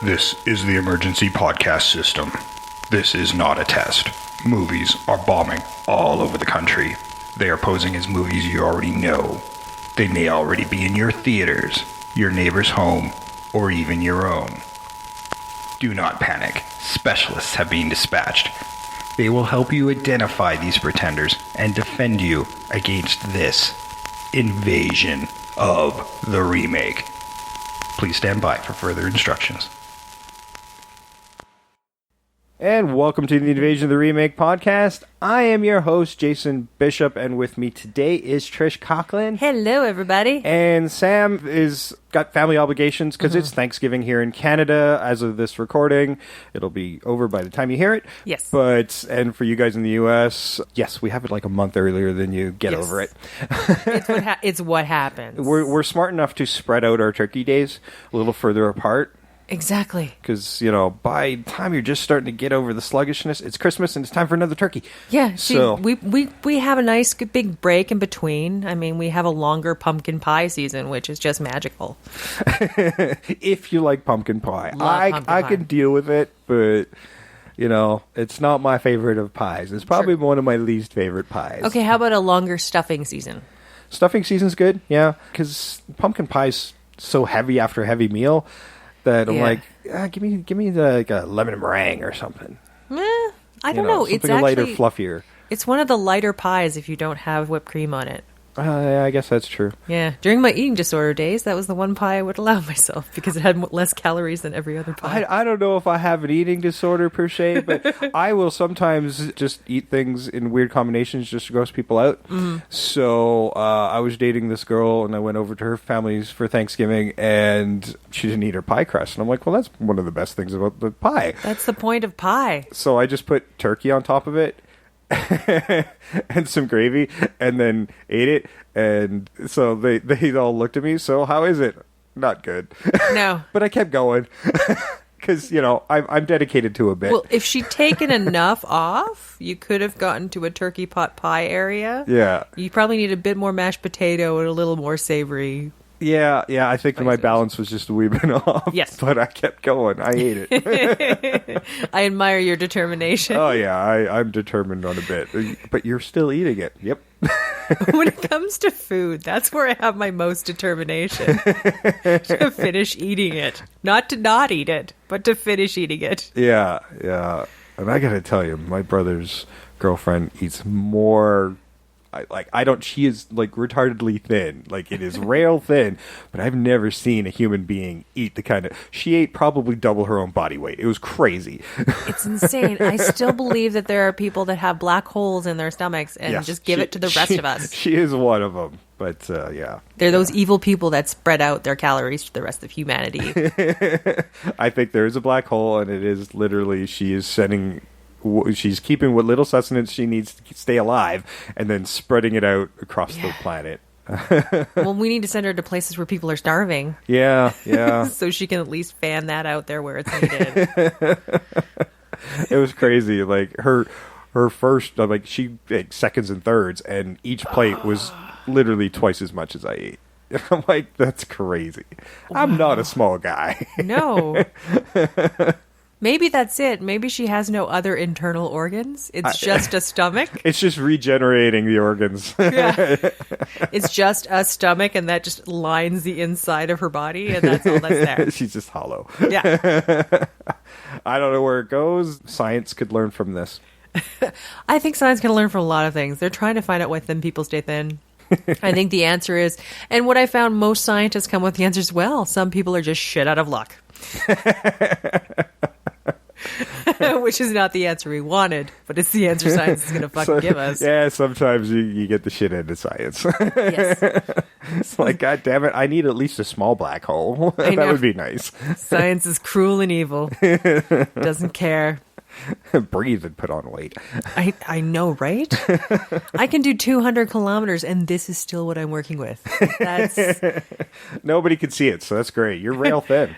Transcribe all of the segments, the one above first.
This is the emergency podcast system. This is not a test. Movies are bombing all over the country. They are posing as movies you already know. They may already be in your theaters, your neighbor's home, or even your own. Do not panic. Specialists have been dispatched. They will help you identify these pretenders and defend you against this invasion of the remake. Please stand by for further instructions. And welcome to the Invasion of the Remake podcast. I am your host, Jason Bishop, and with me today is Trish Coughlin. Hello, everybody. And Sam is got family obligations because it's Thanksgiving here in Canada as of this recording. It'll be over by the time you hear it. Yes. And for you guys in the U.S., yes, we have it like a month earlier than you. Get over it. It's what happens. We're smart enough to spread out our turkey days a little further apart. Exactly. Because, by the time you're just starting to get over the sluggishness, it's Christmas and it's time for another turkey. Yeah. So we have a nice big break in between. I mean, we have a longer pumpkin pie season, which is just magical. If you like pumpkin pie. I can deal with it, but, it's not my favorite of pies. It's probably one of my least favorite pies. Okay, how about a longer stuffing season? Stuffing season's good, yeah. Because pumpkin pie's so heavy after a heavy meal that I'm like, give me like a lemon meringue or something. I don't know. Something It's actually lighter, fluffier. It's one of the lighter pies if you don't have whipped cream on it. Yeah, I guess that's true. Yeah. During my eating disorder days, that was the one pie I would allow myself because it had less calories than every other pie. I don't know if I have an eating disorder per se, but I will sometimes just eat things in weird combinations just to gross people out. Mm-hmm. So I was dating this girl, and I went over to her family's for Thanksgiving, and she didn't eat her pie crust. And I'm like, well, that's one of the best things about the pie. That's the point of pie. So I just put turkey on top of it. And some gravy, and then ate it, and so they all looked at me. So how is it? Not good. No, but I kept going because I'm dedicated to a bit. Well, if she'd taken enough off, you could have gotten to a turkey pot pie area. Yeah, you probably need a bit more mashed potato and a little more savory. Yeah, I think my balance was just a wee bit off. Yes. But I kept going. I ate it. I admire your determination. Oh, yeah, I'm determined on a bit. But you're still eating it. Yep. When it comes to food, that's where I have my most determination. To finish eating it. Not to not eat it, but to finish eating it. Yeah. And I got to tell you, my brother's girlfriend eats more... she is like retardedly thin. Like it is rail thin, but I've never seen a human being eat the kind of, she ate probably double her own body weight. It was crazy. It's insane. I still believe that there are people that have black holes in their stomachs and just give it to the rest of us. She is one of them, but yeah. They're those evil people that spread out their calories to the rest of humanity. I think there is a black hole, and it is literally, she's keeping what little sustenance she needs to stay alive and then spreading it out across the planet. Well, we need to send her to places where people are starving. Yeah. So she can at least fan that out there where it's needed. It was crazy. Like her first, she ate seconds and thirds, and each plate was literally twice as much as I ate. I'm like, that's crazy. Wow. I'm not a small guy. No. Maybe that's it. Maybe she has no other internal organs. It's just a stomach. It's just regenerating the organs. Yeah. It's just a stomach, and that just lines the inside of her body, and that's all that's there. She's just hollow. Yeah. I don't know where it goes. Science could learn from this. I think science can learn from a lot of things. They're trying to find out why thin people stay thin. I think the answer is, and what I found, most scientists come with the answer as well. Some people are just shit out of luck. Which is not the answer we wanted, but it's the answer science is going to fucking give us. Yeah, sometimes you get the shit into science. Yes. It's like, God damn it, I need at least a small black hole. That would be nice. Science is cruel and evil. Doesn't care. Breathe and put on weight. I know, right? I can do 200 kilometers, and this is still what I'm working with. Nobody can see it, so that's great. You're rail thin.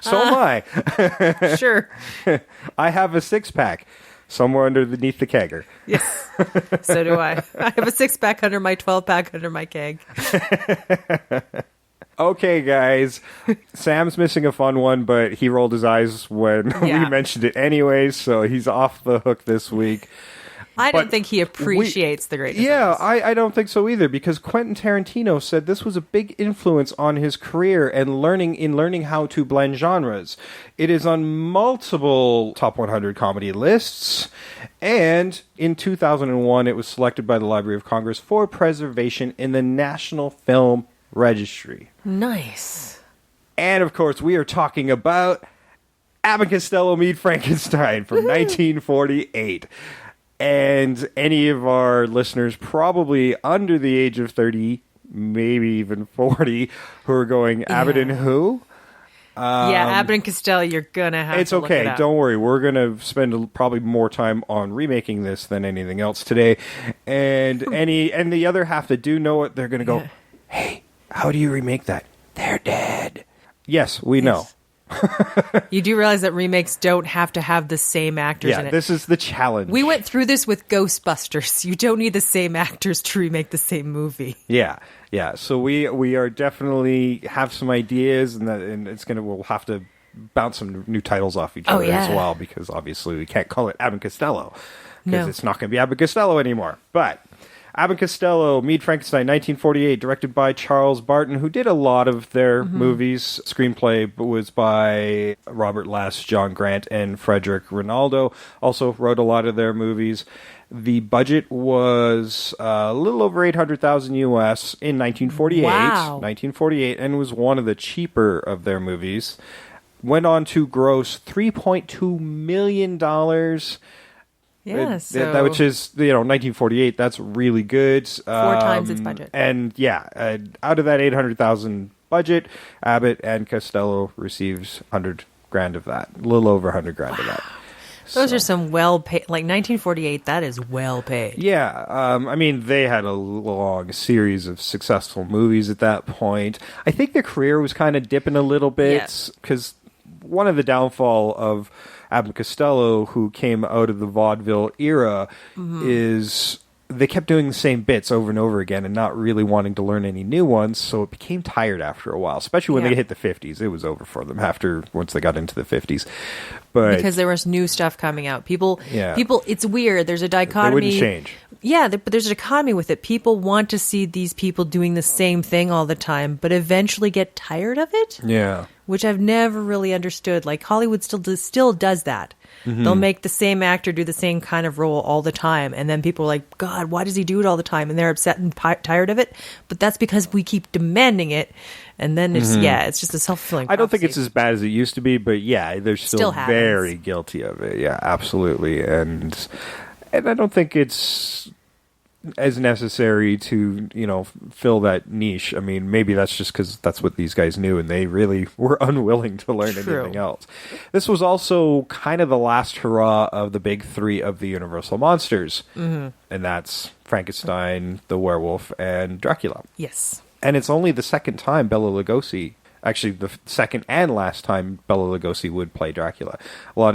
So am I. Sure. I have a six-pack somewhere underneath the kegger. Yes, so do I. I have a six-pack under my 12-pack under my keg. Okay, guys. Sam's missing a fun one, but he rolled his eyes when we mentioned it anyway, so he's off the hook this week. I don't think he appreciates the greatness. Yeah, of this. I don't think so either, because Quentin Tarantino said this was a big influence on his career and learning how to blend genres. It is on multiple top 100 comedy lists, and in 2001 it was selected by the Library of Congress for preservation in the National Film Registry. Nice. And of course, we are talking about Abbott and Costello Meet Frankenstein from 1948. And any of our listeners probably under the age of 30, maybe even 40, who are going, Abbott and who? Abbott and Costello, you're going to have it's to okay. look it up. Don't worry. We're going to spend probably more time on remaking this than anything else today. And and the other half that do know it, they're going to go, hey, how do you remake that? They're dead. Yes, we know. You do realize that remakes don't have to have the same actors in it. This is the challenge. We went through this with Ghostbusters. You don't need the same actors to remake the same movie. Yeah. So we are definitely have some ideas, and we'll have to bounce some new titles off each other as well, because obviously we can't call it Abbott and Costello because it's not going to be Abbott and Costello anymore. But Abbott and Costello, Meet Frankenstein, 1948, directed by Charles Barton, who did a lot of their movies. Screenplay was by Robert Lass, John Grant, and Frederick Rinaldo. Also wrote a lot of their movies. The budget was a little over $800,000 US in 1948. Wow. 1948, and was one of the cheaper of their movies. Went on to gross $3.2 million. Yeah, which is 1948. That's really good. 4 times its budget. And out of that $800,000 budget, Abbott and Costello receives $100,000 of that. A little over $100,000 of that. Those are some well paid. Like 1948, that is well paid. Yeah, I mean, they had a long series of successful movies at that point. I think their career was kind of dipping a little bit because one of the downfall of Abbott and Costello, who came out of the vaudeville era, is they kept doing the same bits over and over again and not really wanting to learn any new ones, so it became tired after a while, especially when they hit the 50s. It was over for them once they got into the 50s. But because there was new stuff coming out. People, it's weird. There's a dichotomy. They wouldn't change. Yeah, but there's a dichotomy with it. People want to see these people doing the same thing all the time, but eventually get tired of it. Yeah. Which I've never really understood. Like, Hollywood still does that. They'll make the same actor do the same kind of role all the time, and then people are like, God, why does he do it all the time? And they're upset and tired of it. But that's because we keep demanding it, and then it's just a self-fulfilling prophecy. I don't think it's as bad as it used to be, but they're still very guilty of it. Yeah, absolutely. And I don't think it's as necessary to, fill that niche. I mean, maybe that's just because that's what these guys knew, and they really were unwilling to learn anything else. This was also kind of the last hurrah of the big three of the Universal monsters, and that's Frankenstein, the werewolf, and Dracula. Yes. And it's only the second time Bela Lugosi, actually the second and last time Bela Lugosi would play Dracula.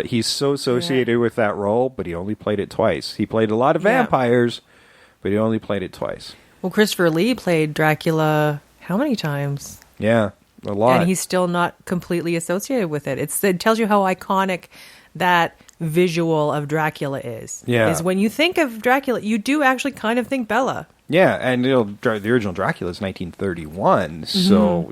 He's so associated with that role, but he only played it twice. He played a lot of vampires, but he only played it twice. Well, Christopher Lee played Dracula how many times? Yeah, a lot. And he's still not completely associated with it. It tells you how iconic that visual of Dracula is. Yeah. Is when you think of Dracula, you do actually kind of think Bela. Yeah, and the original Dracula is 1931, so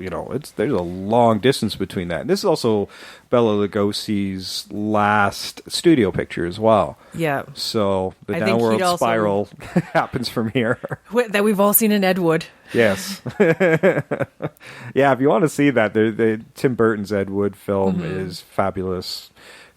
there's a long distance between that. And this is also Bela Lugosi's last studio picture as well. Yeah. So the I downward spiral happens from here. That we've all seen in Ed Wood. Yes. Yeah, if you want to see that, the Tim Burton's Ed Wood film is fabulous.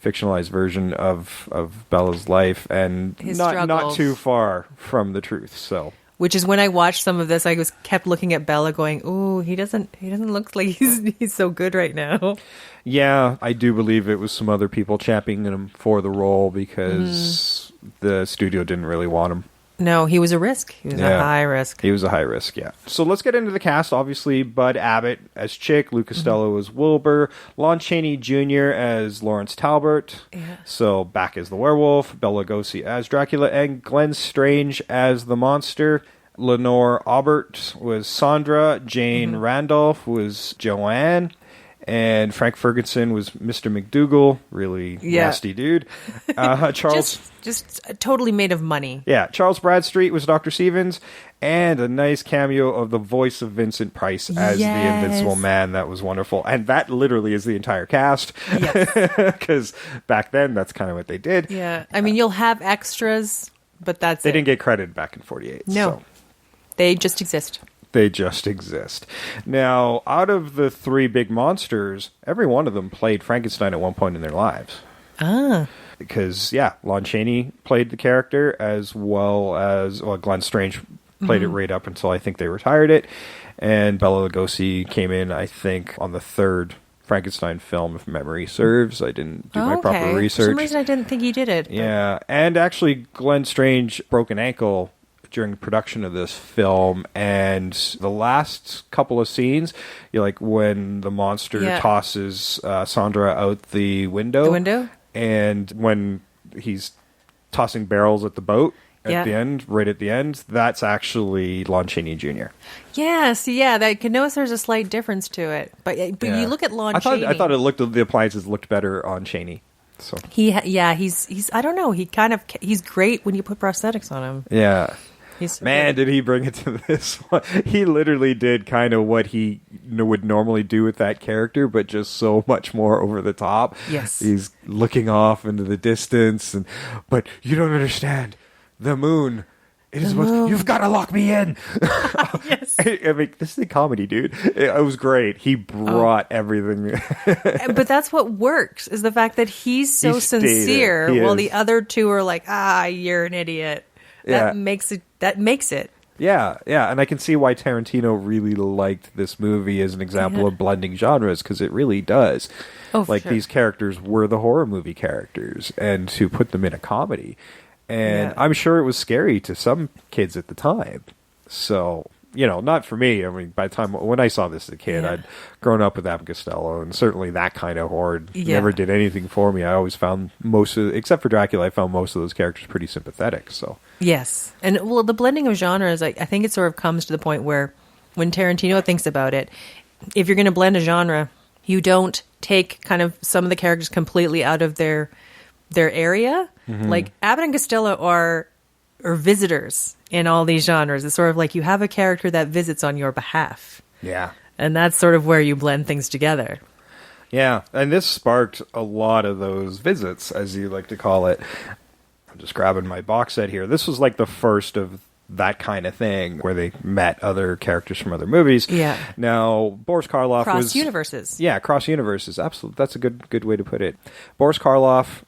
Fictionalized version of Bela's life, and not too far from the truth. So. Which is when I watched some of this, I kept looking at Bela going, "Ooh, he doesn't look like he's so good right now." Yeah, I do believe it was some other people championing him for the role because the studio didn't really want him. No, he was a risk. He was a high risk. He was a high risk, yeah. So let's get into the cast. Obviously, Bud Abbott as Chick, Lou Costello as Wilbur, Lon Chaney Jr. as Lawrence Talbot. Yeah. So back as the werewolf, Bela Lugosi as Dracula, and Glenn Strange as the monster. Lenore Aubert was Sandra. Jane Randolph was Joanne. And Frank Ferguson was Mr. McDougal, really nasty dude. Charles, just totally made of money. Yeah, Charles Bradstreet was Dr. Stevens, and a nice cameo of the voice of Vincent Price as the Invincible Man. That was wonderful, and that literally is the entire cast. Yes, because back then that's kind of what they did. Yeah, I mean you'll have extras, but they didn't get credited back in '48. No, so. They just exist. They just exist. Now, out of the three big monsters, every one of them played Frankenstein at one point in their lives. Ah. Because, Lon Chaney played the character, as well as Glenn Strange played it right up until I think they retired it. And Bela Lugosi came in, I think, on the third Frankenstein film, if memory serves. I didn't do my proper research. For some reason, I didn't think he did it. But... Yeah, and actually, Glenn Strange broke an ankle during production of this film, and the last couple of scenes, when the monster tosses Sandra out the window, and when he's tossing barrels at the boat at the end, right at the end, that's actually Lon Chaney Jr. Yes, I can notice there's a slight difference to it, but you look at Lon Chaney. I thought the appliances looked better on Chaney. So he's I don't know, he's great when you put prosthetics on him. Yeah. Man, did he bring it to this one. He literally did kind of what he would normally do with that character, but just so much more over the top. Yes. He's looking off into the distance, but you don't understand. The moon. You've got to lock me in. Yes. I mean, this is a comedy, dude. It was great. He brought everything. But that's what works, is the fact that he's so sincere, while the other two are like, you're an idiot. That makes it. Yeah, and I can see why Tarantino really liked this movie as an example of blending genres, because it really does. Oh, for sure. These characters were the horror movie characters, and to put them in a comedy. And I'm sure it was scary to some kids at the time. So, not for me. I mean, by the time when I saw this as a kid, I'd grown up with Abbott and Costello, and certainly that kind of horror never did anything for me. I always found except for Dracula, I found most of those characters pretty sympathetic. So yes, and the blending of genres, I think it sort of comes to the point where when Tarantino thinks about it, if you're going to blend a genre, you don't take kind of some of the characters completely out of their area. Like Abbott and Costello are visitors in all these genres. It's sort of like you have a character that visits on your behalf. Yeah. And that's sort of where you blend things together. Yeah, and this sparked a lot of those visits, as you like to call it. I'm just grabbing my box set here. This was like the first of that kind of thing, where they met other characters from other movies. Yeah. Now, Boris Karloff cross universes. Yeah, cross universes. Absolutely. That's a good way to put it. Boris Karloff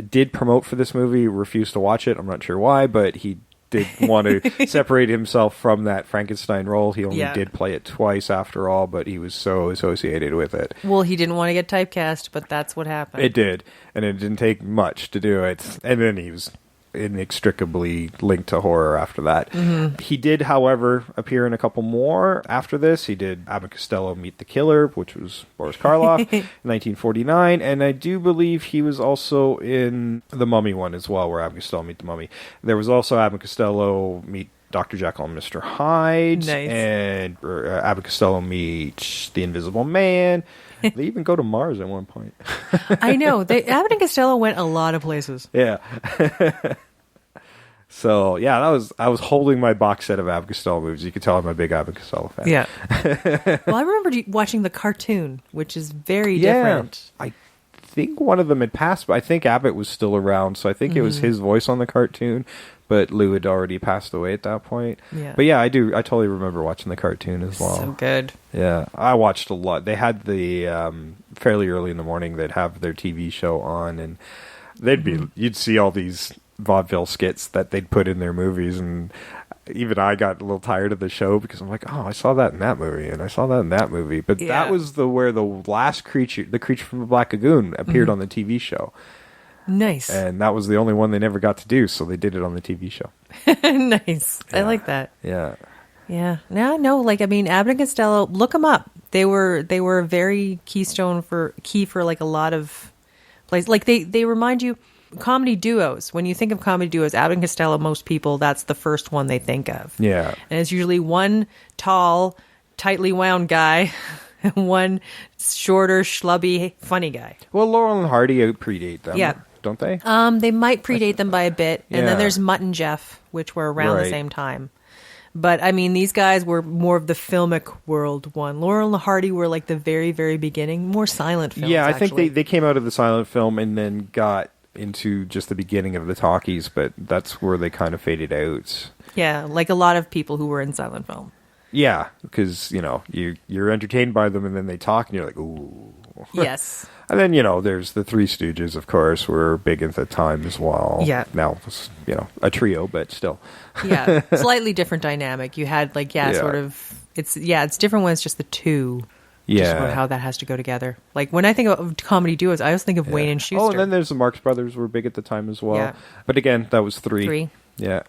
did promote for this movie, refused to watch it. I'm not sure why, but he did want to separate himself from that Frankenstein role. He only did play it twice after all, but he was so associated with it. Well, he didn't want to get typecast, but that's what happened. It did, and it didn't take much to do it. And then he was inextricably linked to horror after that. He did, however, appear in a couple more after this. He did Abbott and Costello Meet the Killer, which was Boris Karloff, in 1949, and I do believe he was also in the Mummy one as well, where Abbott and Costello Meet the Mummy. There was also Abbott and Costello Meet Dr. Jekyll and Mr. Hyde, and Abbott and Costello Meet the Invisible Man. They even go to Mars at one point. I know. Abbott and Costello went a lot of places. Yeah. So, I was holding my box set of Abbott and Costello movies. You could tell I'm a big Abbott and Costello fan. Yeah. Well, I remember watching the cartoon, which is very different. I think one of them had passed, but I think Abbott was still around, so I think it was his voice on the cartoon, but Lou had already passed away at that point. Yeah. But I totally remember watching the cartoon as well. So good. Yeah, I watched a lot. They had the fairly early in the morning, they'd have their TV show on, and you'd see all these vaudeville skits that they'd put in their movies, and even I got a little tired of the show because I'm like, I saw that in that movie, and I saw that in that movie. But that was where the last creature, the creature from the Black Lagoon, appeared on the TV show. Nice. And that was the only one they never got to do, so they did it on the TV show. Nice. Yeah. I like that. Yeah. Yeah. Now, no, Abbott and Costello, look them up. They were very key for like a lot of places. Like they remind you, comedy duos. When you think of comedy duos, Abbott and Costello, most people, that's the first one they think of. Yeah. And it's usually one tall, tightly wound guy and one shorter, schlubby, funny guy. Well, Laurel and Hardy predate them, Yeah. don't they? They might predate them by a bit. And Yeah. then there's Mutt and Jeff, which were around the Right. same time. But, I mean, these guys were more of the filmic world one. Laurel and Hardy were like the very, very beginning, more silent films, Yeah, I actually. think they came out of the silent film and then got into just the beginning of the talkies, but that's where they kind of faded out. Yeah, like a lot of people who were in silent film. Yeah, because, you're entertained by them and then they talk and you're like, ooh. Yes. And then, there's the Three Stooges, of course, were big at the time as well. Yeah. Now, it's, a trio, but still. Yeah, slightly different dynamic. You had sort of it's different when it's just the two. Yeah. Just about how that has to go together. Like when I think of comedy duos, I always think of Wayne and Schuster. Oh, and then there's the Marx Brothers were big at the time as well. Yeah. But again, that was three. Three. Yeah.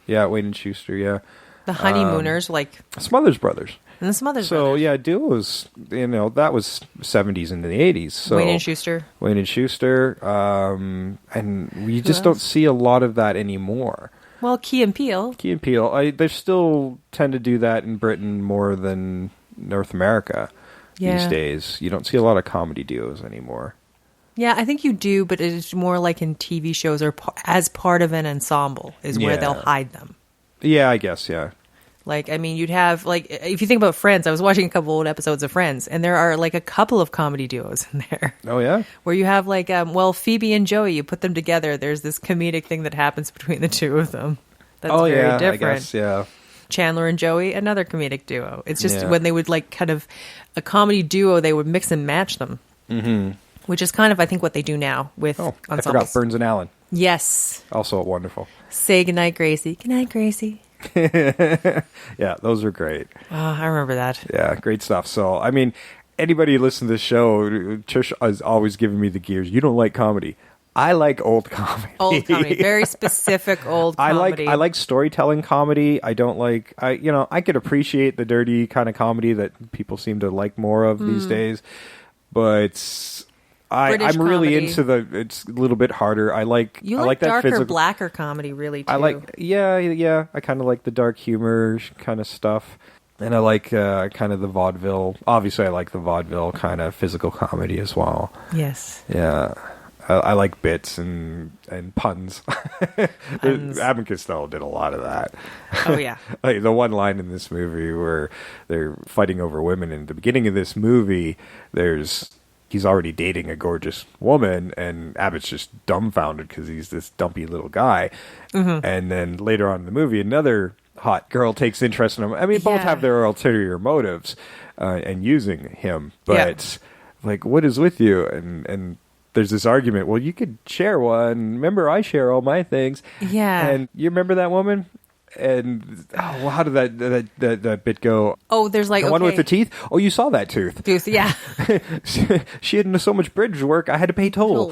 Yeah, Wayne and Schuster, yeah. The Honeymooners, Smothers Brothers. and the Smothers So, Brothers. yeah, duos, that was 70s into the 80s. So Wayne and Schuster. Wayne and Schuster. And we just else? don't see a lot of that anymore. Well, Key and Peele. Key and Peele, they still tend to do that in Britain more than North America these Yeah. days. You don't see a lot of comedy duos anymore. Yeah, I think you do, but it's more like in TV shows or as part of an ensemble is where Yeah. they'll hide them. Yeah, I guess, yeah. Like, I mean, you'd have, if you think about Friends, I was watching a couple old episodes of Friends, and there are, a couple of comedy duos in there. Oh, yeah? Where you have, Phoebe and Joey, you put them together, there's this comedic thing that happens between the two of them. That's very different. I guess, yeah. Chandler and Joey, another comedic duo. It's just Yeah. when they would, kind of, a comedy duo, they would mix and match them. Mm-hmm. Which is kind of, I think, what they do now with Oh, I ensembles. forgot Burns and Allen. Yes. Also wonderful. Say goodnight, Gracie. Goodnight, Gracie. Yeah, those are great. Oh, I remember that. Yeah, great stuff. So, I mean, anybody who listens to this show, Trish is always giving me the gears. You don't like comedy. I like old comedy. Old comedy. Very specific old comedy. I like storytelling comedy. I don't like I could appreciate the dirty kind of comedy that people seem to like more of these days. But British I'm really comedy. into it's a little bit harder. I like like that darker, physical, blacker comedy, really, too. I like yeah. I kind of like the dark humor kind of stuff, and I like kind of the vaudeville. Obviously, I like the vaudeville kind of physical comedy as well. Yes. Yeah, I like bits and puns. Puns. Abbott and Costello did a lot of that. Oh, yeah. Like the one line in this movie where they're fighting over women, and at the beginning of this movie, he's already dating a gorgeous woman, and Abbott's just dumbfounded because he's this dumpy little guy. Mm-hmm. And then later on in the movie, another hot girl takes interest in him. I mean, both Yeah. have their ulterior motives and using him, but what is with you? And there's this argument. Well, you could share one. Remember, I share all my things. Yeah. And you remember that woman? And how did that bit go? Oh, there's The one with the teeth? Oh, you saw that tooth. Yeah. She had so much bridge work, I had to pay toll.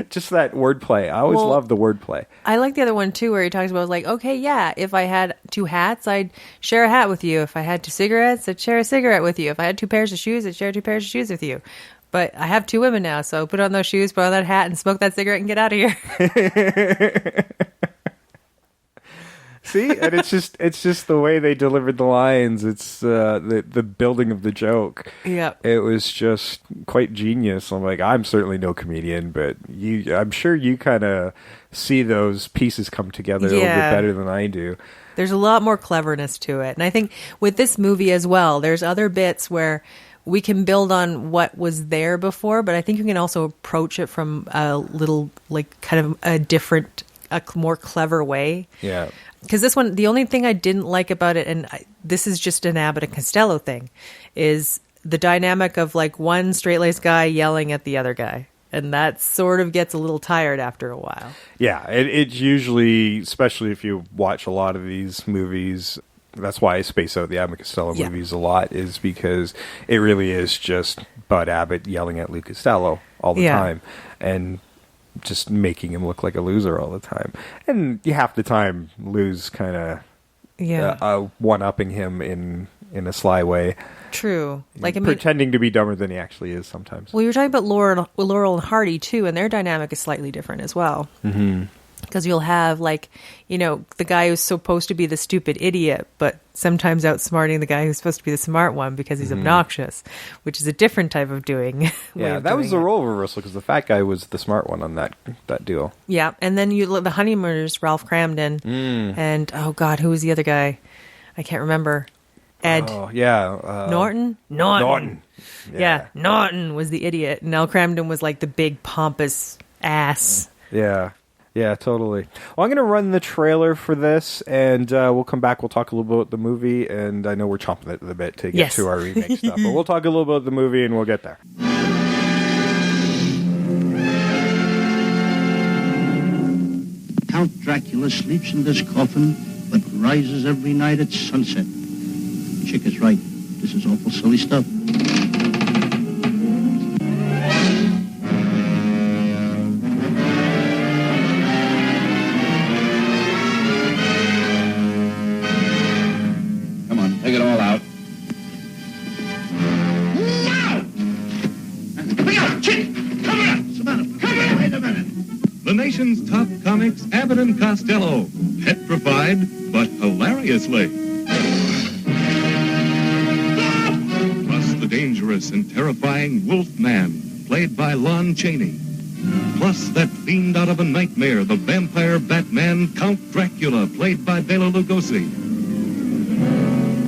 Just that wordplay. I always love the wordplay. I like the other one, too, where he talks about, okay, yeah, if I had 2 hats, I'd share a hat with you. If I had 2 cigarettes, I'd share a cigarette with you. If I had 2 pairs of shoes, I'd share 2 pairs of shoes with you. But I have 2 women now, so put on those shoes, put on that hat, and smoke that cigarette and get out of here. See, and it's just the way they delivered the lines. It's the building of the joke. Yeah. It was just quite genius. I'm like, I'm certainly no comedian, but I'm sure you kind of see those pieces come together a little bit better than I do. There's a lot more cleverness to it. And I think with this movie as well, there's other bits where we can build on what was there before, but I think you can also approach it from a little, kind of a different, a more clever way. Yeah. Because this one, the only thing I didn't like about it, and this is just an Abbott and Costello thing, is the dynamic of one straight-laced guy yelling at the other guy. And that sort of gets a little tired after a while. Yeah, it's usually, especially if you watch a lot of these movies, that's why I space out the Abbott and Costello movies a lot, is because it really is just Bud Abbott yelling at Lou Costello all the time. And just making him look like a loser all the time. And half the time, Lou's kind of one-upping him in a sly way. True. Like, I mean, pretending to be dumber than he actually is sometimes. well, you were talking about Laurel and Hardy too, and their dynamic is slightly different as well. Mm-hmm. Because you'll have, like, you know, the guy who's supposed to be the stupid idiot, but sometimes outsmarting the guy who's supposed to be the smart one because he's obnoxious, which is a different type of doing. Yeah, that was the role reversal because the fat guy was the smart one on that duo. Yeah, and then the honeymooners, Ralph Cramden, and oh god, who was the other guy? I can't remember. Ed. Oh yeah, Norton. Yeah. Norton was the idiot, and Al Cramden was like the big pompous ass. Yeah, totally. Well, I'm going to run the trailer for this, and we'll come back. We'll talk a little bit about the movie, and I know we're chomping at the bit to get to our remake stuff, but we'll talk a little about the movie, and we'll get there. Count Dracula sleeps in this coffin, but rises every night at sunset. Chick is right. This is awful silly stuff. Take it all out. No! Look out, Chick! Come here! Savannah, come here! Wait a minute. The nation's top comics, Abbott and Costello. Petrified, but hilariously. Plus the dangerous and terrifying Wolfman, played by Lon Chaney. Plus that fiend out of a nightmare, the vampire Batman, Count Dracula, played by Bela Lugosi.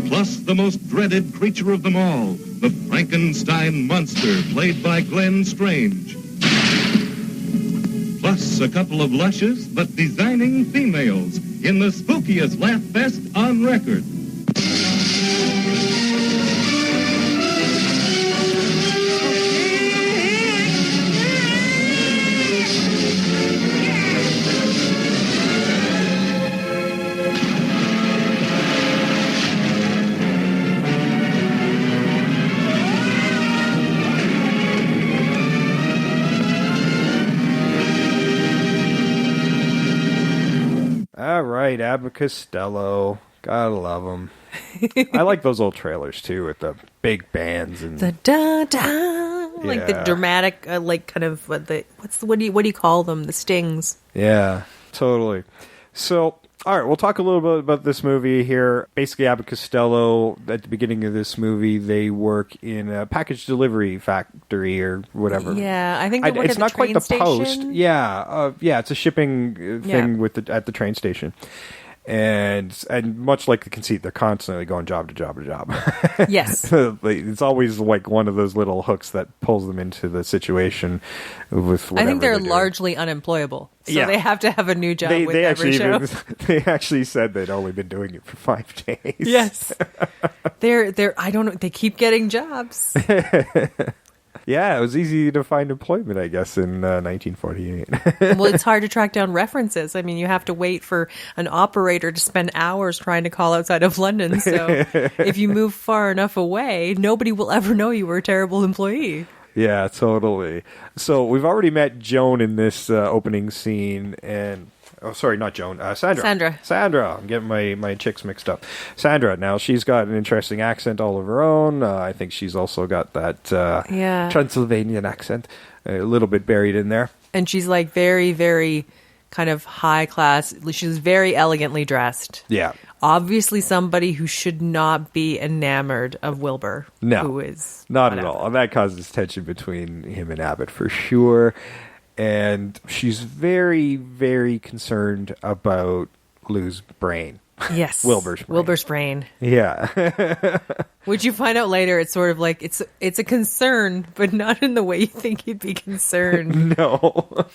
Plus the most dreaded creature of them all, the Frankenstein Monster, played by Glenn Strange. Plus a couple of luscious but designing females in the spookiest laugh fest on record. All right, Abbott Costello. Gotta love him. I like those old trailers, too, with the big bands and The da-da, like the dramatic, like kind of, what do you call them? The stings. Yeah, totally. So, all right, we'll talk a little bit about this movie here. Basically, Abbott Costello, at the beginning of this movie, they work in a package delivery factory or whatever. Yeah, I think they work it's at not the quite train the station. post. Yeah, it's a shipping thing at the train station. And much like the conceit, they're constantly going job to job to job. Yes. It's always like one of those little hooks that pulls them into the situation with whatever I think they're do. largely unemployable. So Yeah. they have to have a new job with every show. They actually said they'd only been doing it for 5 days. Yes. they're I don't know, they keep getting jobs. Yeah, it was easy to find employment, I guess, in 1948. Well, it's hard to track down references. I mean, you have to wait for an operator to spend hours trying to call outside of London. So if you move far enough away, nobody will ever know you were a terrible employee. Yeah, totally. So we've already met Joan in this opening scene, and not Joan, Sandra. Sandra. I'm getting my chicks mixed up. Sandra. Now she's got an interesting accent all of her own. I think she's also got that Transylvanian accent, a little bit buried in there. And she's like very, very kind of high class. She's very elegantly dressed. Yeah. Obviously somebody who should not be enamored of Wilbur. No, who is not at all. And that causes tension between him and Abbott for sure. And she's very, very concerned about Lou's brain. Yes. Wilbur's brain. Yeah. Which you find out later, it's sort of like, it's a concern, but not in the way you think he'd be concerned. No.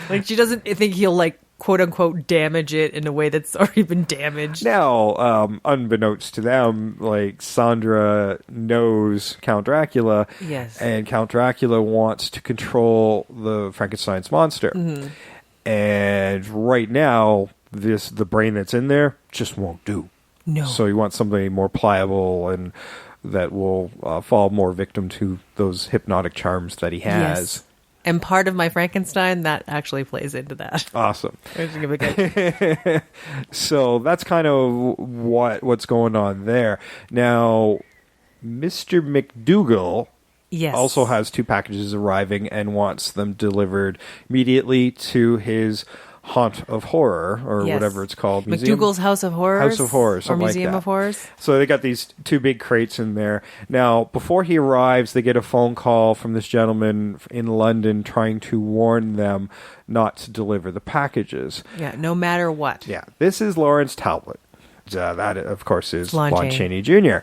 Like, she doesn't think he'll, like, quote unquote damage it in a way that's already been damaged. Now, unbeknownst to them, like, Sandra knows Count Dracula. Yes. And Count Dracula wants to control the Frankenstein's monster. Mm-hmm. And right now, the brain that's in there just won't do. No. So he wants something more pliable and that will fall more victim to those hypnotic charms that he has. Yes. And part of my Frankenstein, that actually plays into that. Awesome. So So that's kind of what's going on there. Now, Mr. McDougal Yes. also has 2 packages arriving and wants them delivered immediately to his Haunt of Horror, or Yes. whatever it's called. McDougal's House of Horrors. House of Horrors, Or something like Museum that. of Horrors. So they got these 2 big crates in there. Now, before he arrives, they get a phone call from this gentleman in London trying to warn them not to deliver the packages. Yeah, no matter what. Yeah, this is Lawrence Talbot. That, of course, is Lon Lon Chaney Jr.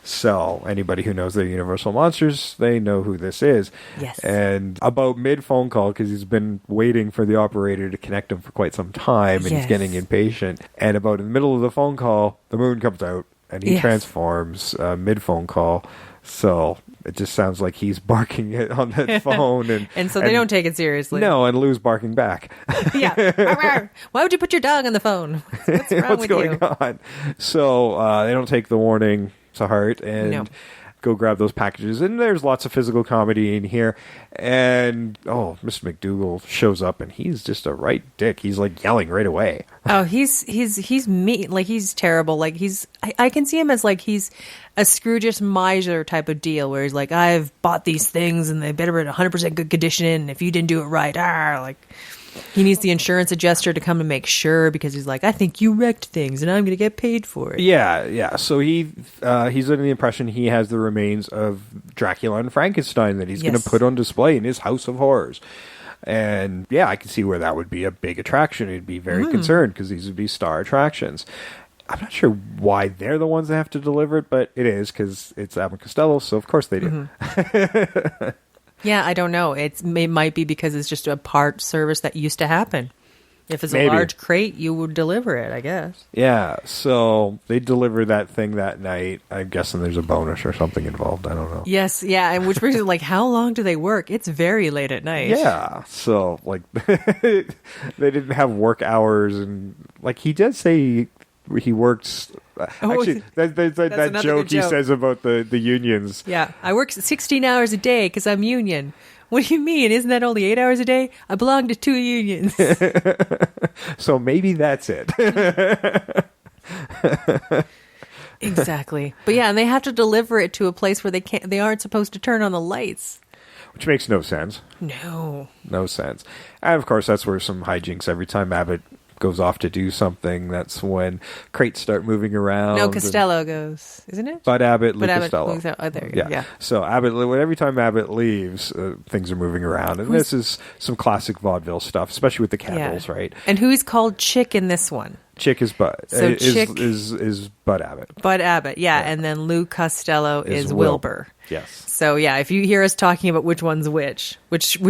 So anybody who knows the Universal Monsters, they know who this is. Yes. And about mid-phone call, because he's been waiting for the operator to connect him for quite some time, and he's Yes. getting impatient. And about in the middle of the phone call, the moon comes out, and he Yes. transforms mid-phone call. So it just sounds like he's barking it on that phone. And so they don't take it seriously. No, and Lou's barking back. Yeah. Why would you put your dog on the phone? What's wrong What's with going you? on? So they don't take the warning to heart and No. go grab those packages. And there's lots of physical comedy in here. And Mr. McDougal shows up, and he's just a right dick. He's like yelling right away. Oh, he's mean. Like, he's terrible. Like, I can see him as like he's a Scrooge's miser type of deal, where he's like, I've bought these things and they better be in 100% good condition. And if you didn't do it right, like, he needs the insurance adjuster to come to make sure, because he's like, I think you wrecked things and I'm going to get paid for it. Yeah. So he's under the impression he has the remains of Dracula and Frankenstein that he's going Yes. to put on display in his House of Horrors. And yeah, I can see where that would be a big attraction. He'd be very concerned, because these would be star attractions. I'm not sure why they're the ones that have to deliver it, but it is, because it's Abbott and Costello, so of course they do. Yeah, I don't know. It might be because it's just a part service that used to happen. If it's Maybe. a large crate, you would deliver it, I guess. Yeah, so they deliver that thing that night. I'm guessing there's a bonus or something involved. I don't know. Yes, yeah, and which brings it, like, how long do they work? It's very late at night. Yeah, so like they didn't have work hours, and like he did say he works. Actually, that another joke good he joke. says about the unions. Yeah, I work 16 hours a day because I'm union. What do you mean? Isn't that only 8 hours a day? I belong to 2 unions. So maybe that's it. Exactly. But yeah, and they have to deliver it to a place where they aren't supposed to turn on the lights. Which makes no sense. No. No sense. And of course, that's where some hijinks. Every time Abbott goes off to do something, that's when crates start moving around. No, Costello goes, isn't it? But Abbott, Lou Abbott Costello. moves out. Oh, there you go. Yeah. So Abbott, every time Abbott leaves, things are moving around, and this is some classic vaudeville stuff, especially with the candles, right? And who's called Chick in this one? Chick is Bud. So is Chick- is Bud Abbott. Bud Abbott, yeah. And then Lou Costello is Wilbur. Yes. So yeah, if you hear us talking about which one's which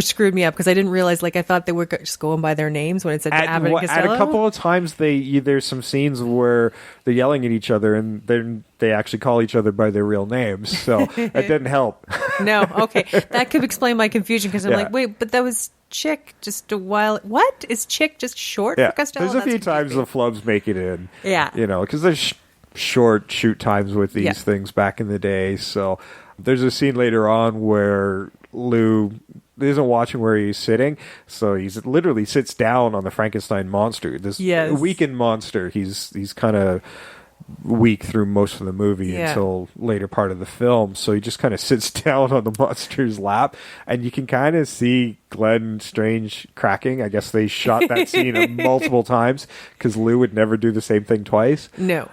screwed me up, because I didn't realize, like, I thought they were just going by their names when it said Abbott and Costello. At a couple of times, there's some scenes where they're yelling at each other, and then they actually call each other by their real names. So that didn't help. No, okay, that could explain my confusion, because I'm Yeah. like, wait, but that was Chick just a while. What is Chick just short Yeah, for Costello? there's a few That's times the confusing. flubs make it in. Yeah. Because there's short shoot times with these Yeah. things back in the day. So there's a scene later on where Lou isn't watching where he's sitting, so he's literally sits down on the Frankenstein monster. This Yes. weakened monster. He's kind of weak through most of the movie Yeah. until later part of the film, so he just kind of sits down on the monster's lap, and you can kind of see Glenn Strange cracking. I guess they shot that scene multiple times, because Lou would never do the same thing twice. No.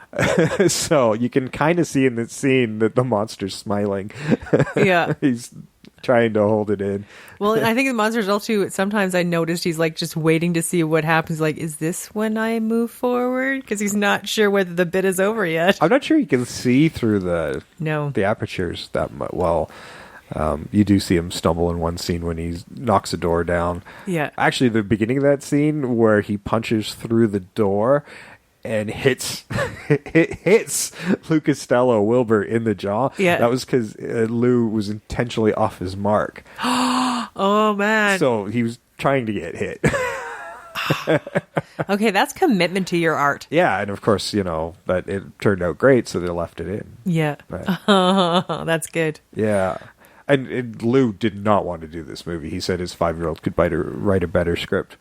So you can kind of see in the scene that the monster's smiling. Yeah. He's trying to hold it in. Well, I think the monsters also, sometimes I noticed he's like just waiting to see what happens. Like, is this when I move forward? Because he's not sure whether the bit is over yet. I'm not sure you can see through the apertures that well. You do see him stumble in one scene when he knocks a door down. Yeah. Actually, the beginning of that scene where he punches through the door and hits Lou Costello, Wilbur, in the jaw. Yeah. That was because Lou was intentionally off his mark. Oh, man. So he was trying to get hit. Okay, that's commitment to your art. Yeah, and of course, but it turned out great, so they left it in. Yeah. But, That's good. yeah. And Lou did not want to do this movie. He said his 5-year-old could write a better script.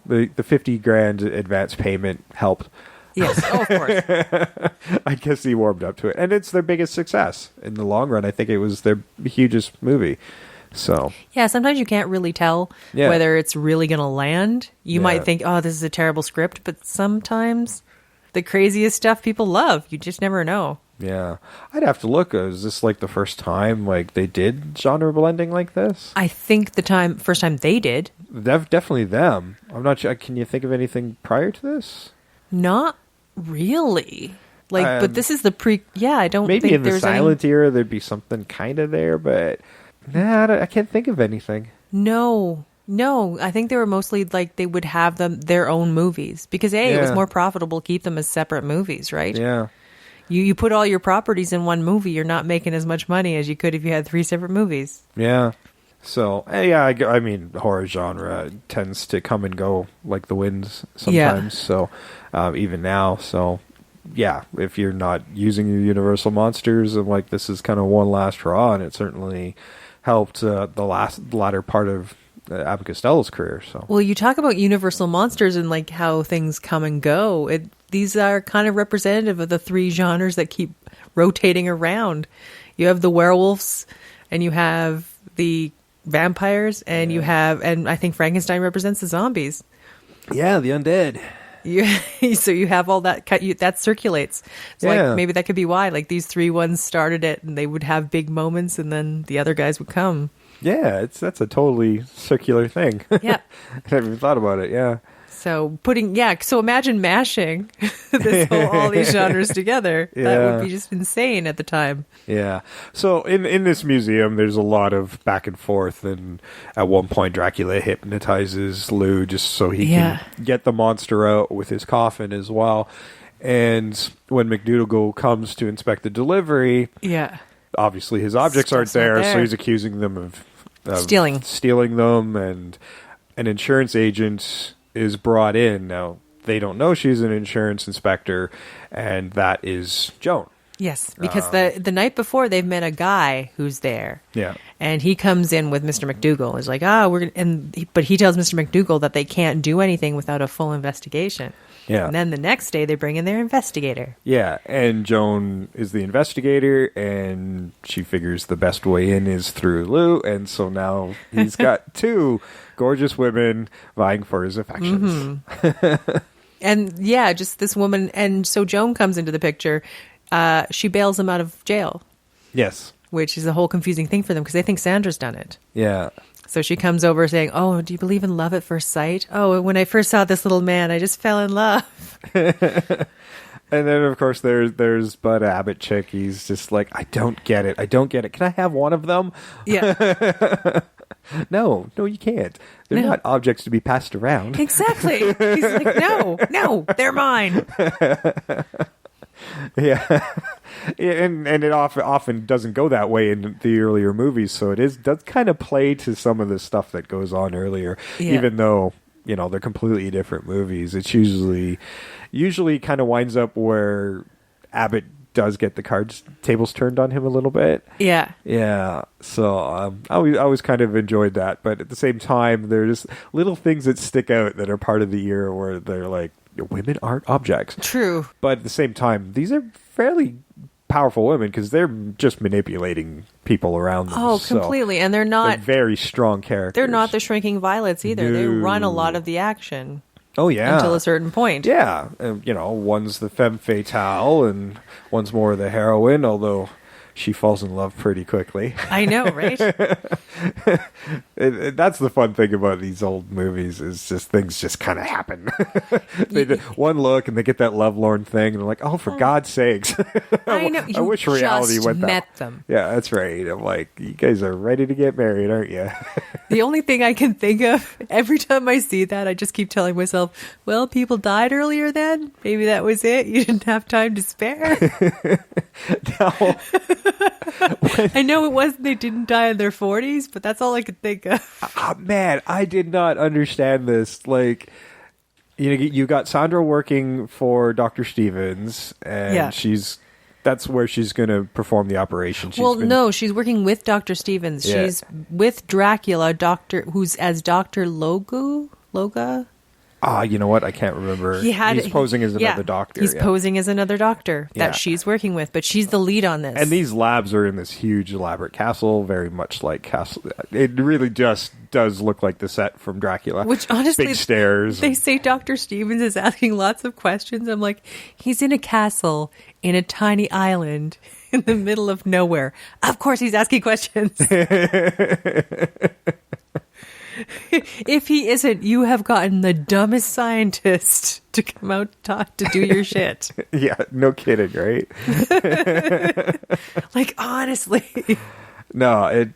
The $50,000 advance payment helped, Yes, oh, of course. I guess he warmed up to it. And it's their biggest success. In the long run, I think it was their hugest movie. So Yeah, sometimes you can't really tell whether it's really going to land. You might think, oh, this is a terrible script, but sometimes the craziest stuff people love. You just never know. yeah. I'd have to look. Is this like the first time like they did genre blending like this? I think first time they did. Definitely them. I'm not sure. Can you think of anything prior to this? Not really. Like, but this is the I don't Maybe think in the there's silent era there'd be something kind of there, but I can't think of anything. No, I think they were mostly like they would have their own movies because it was more profitable to keep them as separate movies, right? Yeah. You put all your properties in one movie, you're not making as much money as you could if you had 3 separate movies. Yeah. So, I mean, horror genre tends to come and go like the winds sometimes. So, even now, yeah, if you're not using your Universal monsters, and like this is kind of one last hurrah, and it certainly helped the latter part of Abbott Costello's career. So, well, you talk about Universal monsters and like how things come and go. These are kind of representative of the 3 genres that keep rotating around. You have the werewolves, and you have the vampires, and and I think Frankenstein represents the zombies. yeah, the undead. So you have all that that circulates. So like maybe that could be why like these 3 ones started it, and they would have big moments, and then the other guys would come. Yeah, that's a totally circular thing. Yeah, I never even thought about it. Yeah. So so imagine mashing all these genres together. Yeah. That would be just insane at the time. Yeah. So in this museum, there's a lot of back and forth, and at one point, Dracula hypnotizes Lou just so he can get the monster out with his coffin as well. And when McDougal comes to inspect the delivery, obviously his objects aren't there, so he's accusing them of stealing them, and an insurance agent is brought in. Now, they don't know she's an insurance inspector, and that is Joan. Yes, because the night before they've met a guy who's there. Yeah. And he comes in with Mr. McDougal. He's like, but he tells Mr. McDougal that they can't do anything without a full investigation. Yeah. And then the next day they bring in their investigator. Yeah, and Joan is the investigator, and she figures the best way in is through Lou, and so now he's got 2 gorgeous women vying for his affections. Mm-hmm. And just this woman, and so Joan comes into the picture. She bails him out of jail. Yes. Which is a whole confusing thing for them because they think Sandra's done it. Yeah. So she comes over saying, oh, do you believe in love at first sight? Oh, when I first saw this little man, I just fell in love. And then, of course, there's Bud Abbott chick. He's just like, I don't get it. Can I have one of them? Yeah. No, you can't. They're not objects to be passed around. Exactly. He's like, no, they're mine. Yeah. And it often doesn't go that way in the earlier movies, so does kind of play to some of the stuff that goes on earlier, even though, they're completely different movies. It's usually kind of winds up where Abbott does get the tables turned on him a little bit. Yeah. Yeah. So I always kind of enjoyed that, but at the same time, there's little things that stick out that are part of the era where they're like, women aren't objects. True. But at the same time, these are fairly powerful women because they're just manipulating people around them. Oh, completely. And they're very strong characters. They're not the shrinking violets either. No. They run a lot of the action. Oh, yeah. Until a certain point. Yeah. One's the femme fatale and one's more the heroine, although she falls in love pretty quickly. I know, right? That's the fun thing about these old movies is just things just kind of happen. They one look and they get that lovelorn thing and they're like, oh, for God's sakes. I know. I wish reality went that. Met them. Yeah, that's right. I'm like, you guys are ready to get married, aren't you? The only thing I can think of, every time I see that, I just keep telling myself, well, people died earlier then. Maybe that was it. You didn't have time to spare. No. I know it wasn't they didn't die in their 40s, but that's all I could think of. Oh, man, I did not understand this. Like, you got Sandra working for Dr. Stevens, and that's where she's going to perform the operation. No, she's working with Dr. Stevens. Yeah. She's with Dracula, who's as Dr. Loga? You know what? I can't remember. He's posing as another doctor. He's posing as another doctor that Yeah. she's working with, but she's the lead on this. And these labs are in this huge, elaborate castle, very much like Castle. It really just does look like the set from Dracula. Which honestly, big stairs. They say Dr. Stevens is asking lots of questions. I'm like, he's in a castle in a tiny island in the middle of nowhere. Of course, he's asking questions. If he isn't, you have gotten the dumbest scientist to come out to do your shit. Yeah, no kidding, right? Like, honestly. No,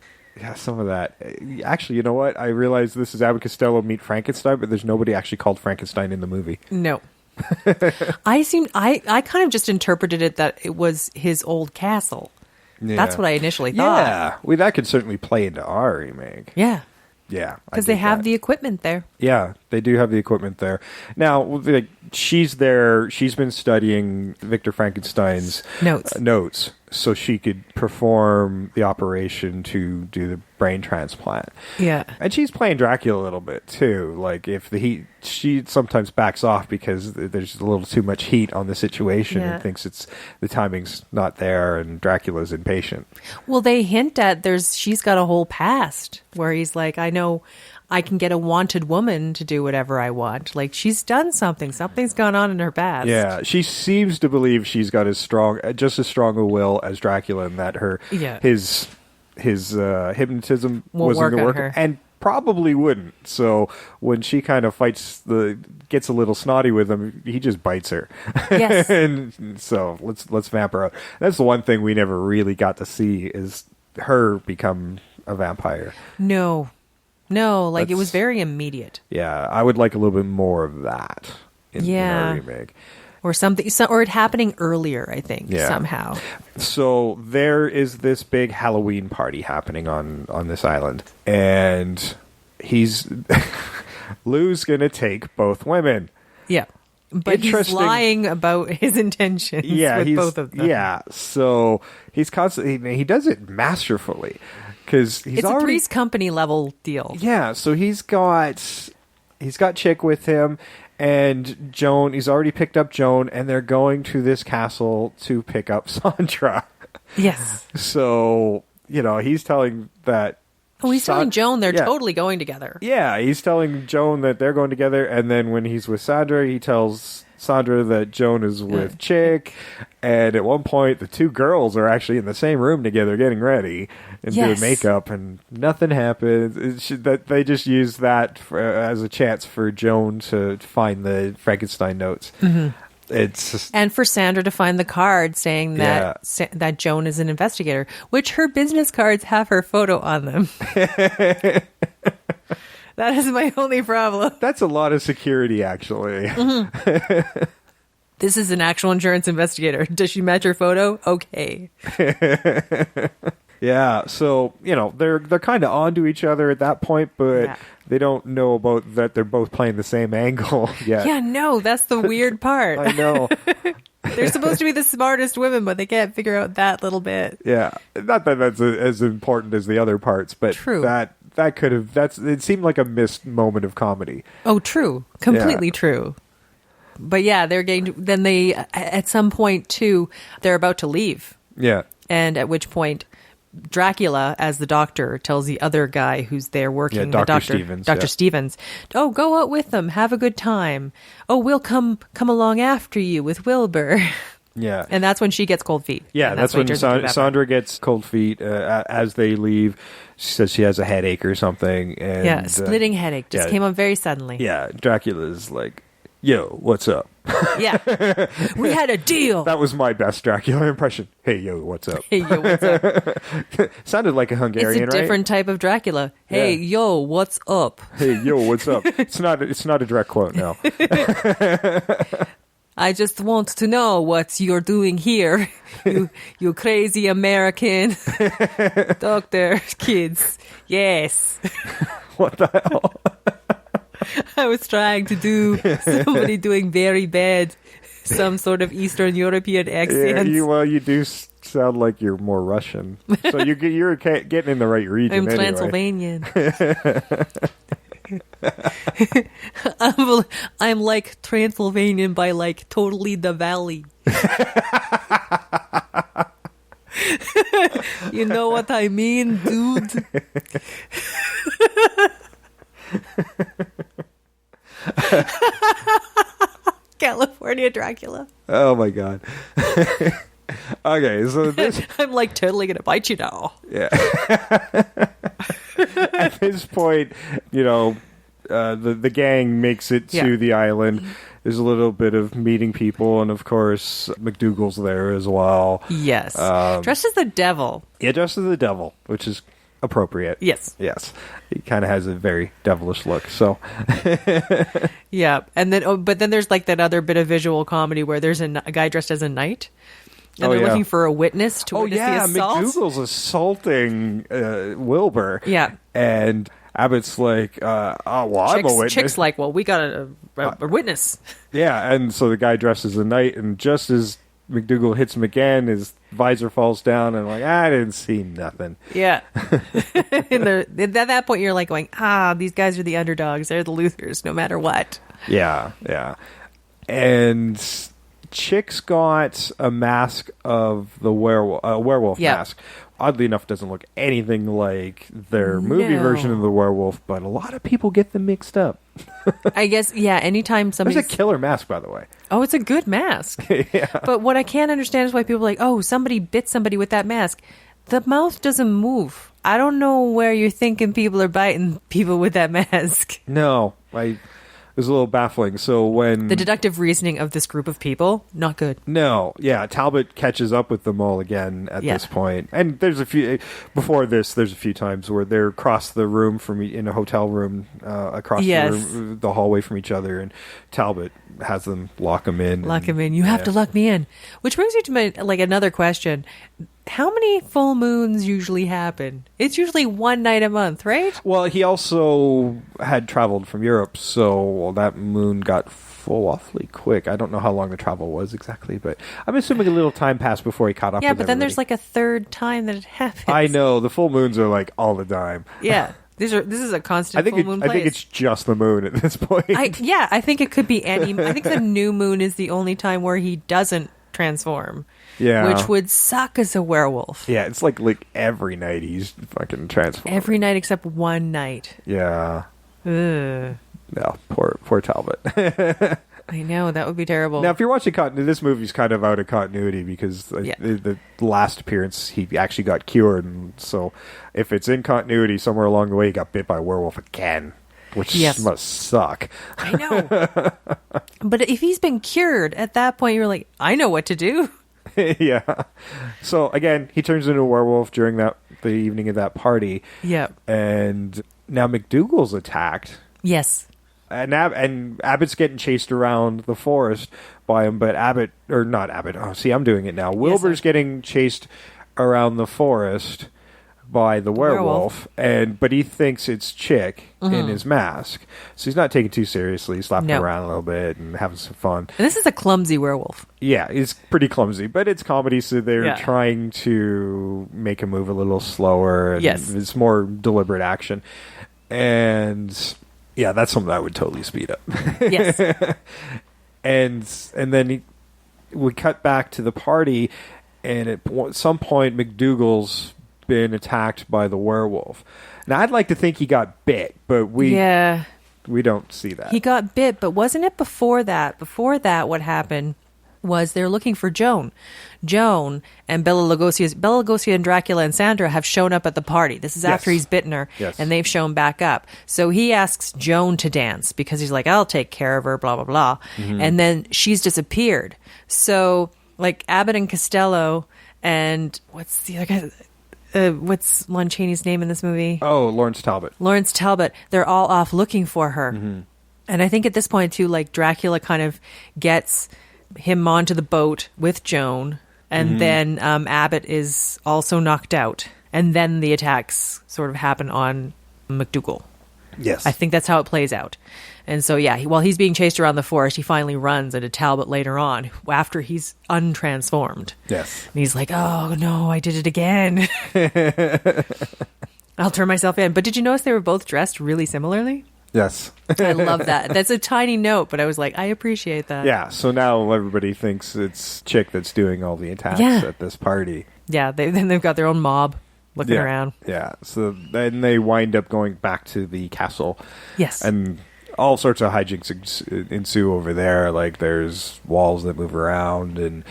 some of that. Actually, you know what? I realized this is Abbott Costello meet Frankenstein, but there's nobody actually called Frankenstein in the movie. No. I kind of just interpreted it that it was his old castle. Yeah. That's what I initially thought. Yeah, well, that could certainly play into our remake. Yeah. Yeah, Because they have the equipment there. Yeah, they do have the equipment there. Now, she's there. She's been studying Victor Frankenstein's notes so she could perform the operation to do the brain transplant. Yeah. And she's playing Dracula a little bit, too. Like, if the heat... She sometimes backs off because there's a little too much heat on the situation and thinks the timing's not there and Dracula's impatient. Well, they hint at she's got a whole past where he's like, I know I can get a wanted woman to do whatever I want. Like, she's done something. Something's gone on in her past. Yeah, she seems to believe she's got just as strong a will as Dracula, and that his hypnotism wasn't going to work, and probably wouldn't. So when she kind of gets a little snotty with him, he just bites her. Yes. And so let's vamp her out. That's the one thing we never really got to see is her become a vampire. No, it was very immediate. Yeah, I would like a little bit more of that in our remake. Or something, or it happening earlier, I think, somehow. So there is this big Halloween party happening on this island. And Lou's going to take both women. Yeah. But he's lying about his intentions with both of them. Yeah, so he's constantly... He does it masterfully. Because it's a Three's Company level deal. Yeah, so he's got Chick with him, and Joan. He's already picked up Joan, and they're going to this castle to pick up Sandra. Yes. So he's telling that. Oh, he's telling Joan they're totally going together. Yeah, he's telling Joan that they're going together, and then when he's with Sandra, he tells Sandra that Joan is with Chick, and at one point the two girls are actually in the same room together getting ready and doing makeup, and nothing happens. They just use that as a chance for Joan to find the Frankenstein notes. Mm-hmm. And for Sandra to find the card saying that Joan is an investigator, which her business cards have her photo on them. That is my only problem. That's a lot of security, actually. Mm-hmm. This is an actual insurance investigator. Does she match her photo? Okay. Yeah, so, they're kind of onto each other at that point, but they don't know about that they're both playing the same angle yet. Yeah, no, that's the weird part. I know. They're supposed to be the smartest women, but they can't figure out that little bit. Yeah, not that that's as important as the other parts, but true. That could have, it seemed like a missed moment of comedy. Oh, true. Completely true. But yeah, then they, at some point too, they're about to leave. Yeah. And at which point, Dracula, as the doctor, tells the other guy who's there working, Dr. Stevens, Dr. Stevens, "Oh, go out with them, have a good time. Oh, we'll come along after you with Wilbur." Yeah, and that's when she gets cold feet. Yeah, that's when Sandra gets cold feet as they leave. She says she has a headache or something. And, splitting headache just came on very suddenly. Yeah, Dracula's like, "Yo, what's up?" Yeah, we had a deal. That was my best Dracula impression. Hey, yo, what's up? Hey, yo, what's up? Sounded like a Hungarian, It's a different type of Dracula. Hey, yo, what's up? Hey, yo, what's up? It's not a direct quote now. I just want to know what you're doing here, you crazy American doctor kids. Yes. What the hell? I was trying to do somebody doing very bad, some sort of Eastern European accent. Yeah, you do sound like you're more Russian. So you're getting in the right region. I'm anyway. Transylvanian. I'm like Transylvanian by like totally the valley. You know what I mean, dude? California Dracula. Oh my god. Okay, so this, I'm like totally gonna bite you now. yeah. At this point, the gang makes it to Yeah. the island. There's a little bit of meeting people, and of course, McDougal's there as well. Yes. Dressed as the devil. Yeah, dressed as the devil, which is appropriate. Yes. Yes. He kind of has a very devilish look, so. Yeah. And then, but then there's like that other bit of visual comedy where there's a guy dressed as a knight. And they're looking for a witness to witness the assault. McDougal's assaulting Wilbur. Yeah. And Abbott's like, I'm a witness. Chick's like, well, we got a witness. Yeah, and so the guy dresses as a knight, and just as McDougal hits him again, his visor falls down, and like, I didn't see nothing. Yeah. At that point, you're like going, these guys are the underdogs. They're the losers, no matter what. Yeah, yeah. And Chick's got a mask of the werewolf Yeah. mask. Oddly enough, doesn't look anything like their movie No. version of the werewolf, but a lot of people get them mixed up. I guess, yeah, anytime somebody's... It's a killer mask, by the way. Oh, it's a good mask. Yeah. But what I can't understand is why people are like, oh, somebody bit somebody with that mask. The mouth doesn't move. I don't know where you're thinking people are biting people with that mask. No, it was a little baffling. So when The deductive reasoning of this group of people, not good. No, yeah, Talbot catches up with them all again at Yeah. this point. And there's a few times where they're across the room from in a hotel room, across Yes. the hallway from each other, and Talbot has them lock him in. Lock him in. You have to lock me in. Which brings me to another question. How many full moons usually happen? It's usually one night a month, right? Well, he also had traveled from Europe, so that moon got full awfully quick. I don't know how long the travel was exactly, but I'm assuming a little time passed before he caught up Yeah, with but then everybody. there's like a third time that it happens. I know, the full moons are like all the time. Yeah. This is a constant full moon I place. think it's just the moon at this point. I think it could be any. I think the new moon is the only time where he doesn't transform. Yeah. Which would suck as a werewolf. Yeah, it's like every night he's fucking transformed. Every night except one night. Yeah. Ugh. No, poor Talbot. I know, that would be terrible. Now, if you're watching this movie's kind of out of continuity because Yeah. the last appearance he actually got cured, and so if it's in continuity somewhere along the way he got bit by a werewolf again, which Yes. must suck. I know. But if he's been cured, at that point you're like, I know what to do. Yeah. So again, he turns into a werewolf during the evening of that party. Yeah. And now McDougal's attacked. Yes. And Abbott's getting chased around the forest by him, but not Abbott. Oh, see, I'm doing it now. Wilbur's getting chased around the forest by the werewolf, but he thinks it's Chick in his mask, so he's not taking it too seriously. He's slapping around a little bit and having some fun. And this is a clumsy werewolf. Yeah, it's pretty clumsy, but it's comedy, so they're Yeah. trying to make him move a little slower. And Yes. it's more deliberate action, and yeah, that's something I would totally speed up. Yes. and then we cut back to the party, and at some point McDougal's been attacked by the werewolf. Now I'd like to think he got bit, but we don't see that. He got bit, but wasn't it before that? Before that, what happened was they're looking for Joan. Joan and Bela Lugosi and Dracula and Sandra have shown up at the party. This is after he's bitten her, and they've shown back up. So he asks Joan to dance because he's like, I'll take care of her, blah, blah, blah. Mm-hmm. And then she's disappeared. So, like, Abbott and Costello and what's the other guy? What's Lon Chaney's name in this movie? Oh, Lawrence Talbot. Lawrence Talbot. They're all off looking for her. Mm-hmm. And I think at this point, too, like, Dracula kind of gets him onto the boat with Joan. And then Abbott is also knocked out. And then the attacks sort of happen on McDougal. Yes. I think that's how it plays out. And so, yeah, while he's being chased around the forest, he finally runs into Talbot later on after he's untransformed. Yes. And he's like, oh, no, I did it again. I'll turn myself in. But did you notice they were both dressed really similarly? Yes. I love that. That's a tiny note, but I was like, I appreciate that. Yeah, so now everybody thinks it's Chick that's doing all the attacks at this party. Yeah, then they've got their own mob looking around. Yeah, so then they wind up going back to the castle. Yes. And all sorts of hijinks ensue over there. Like, there's walls that move around, and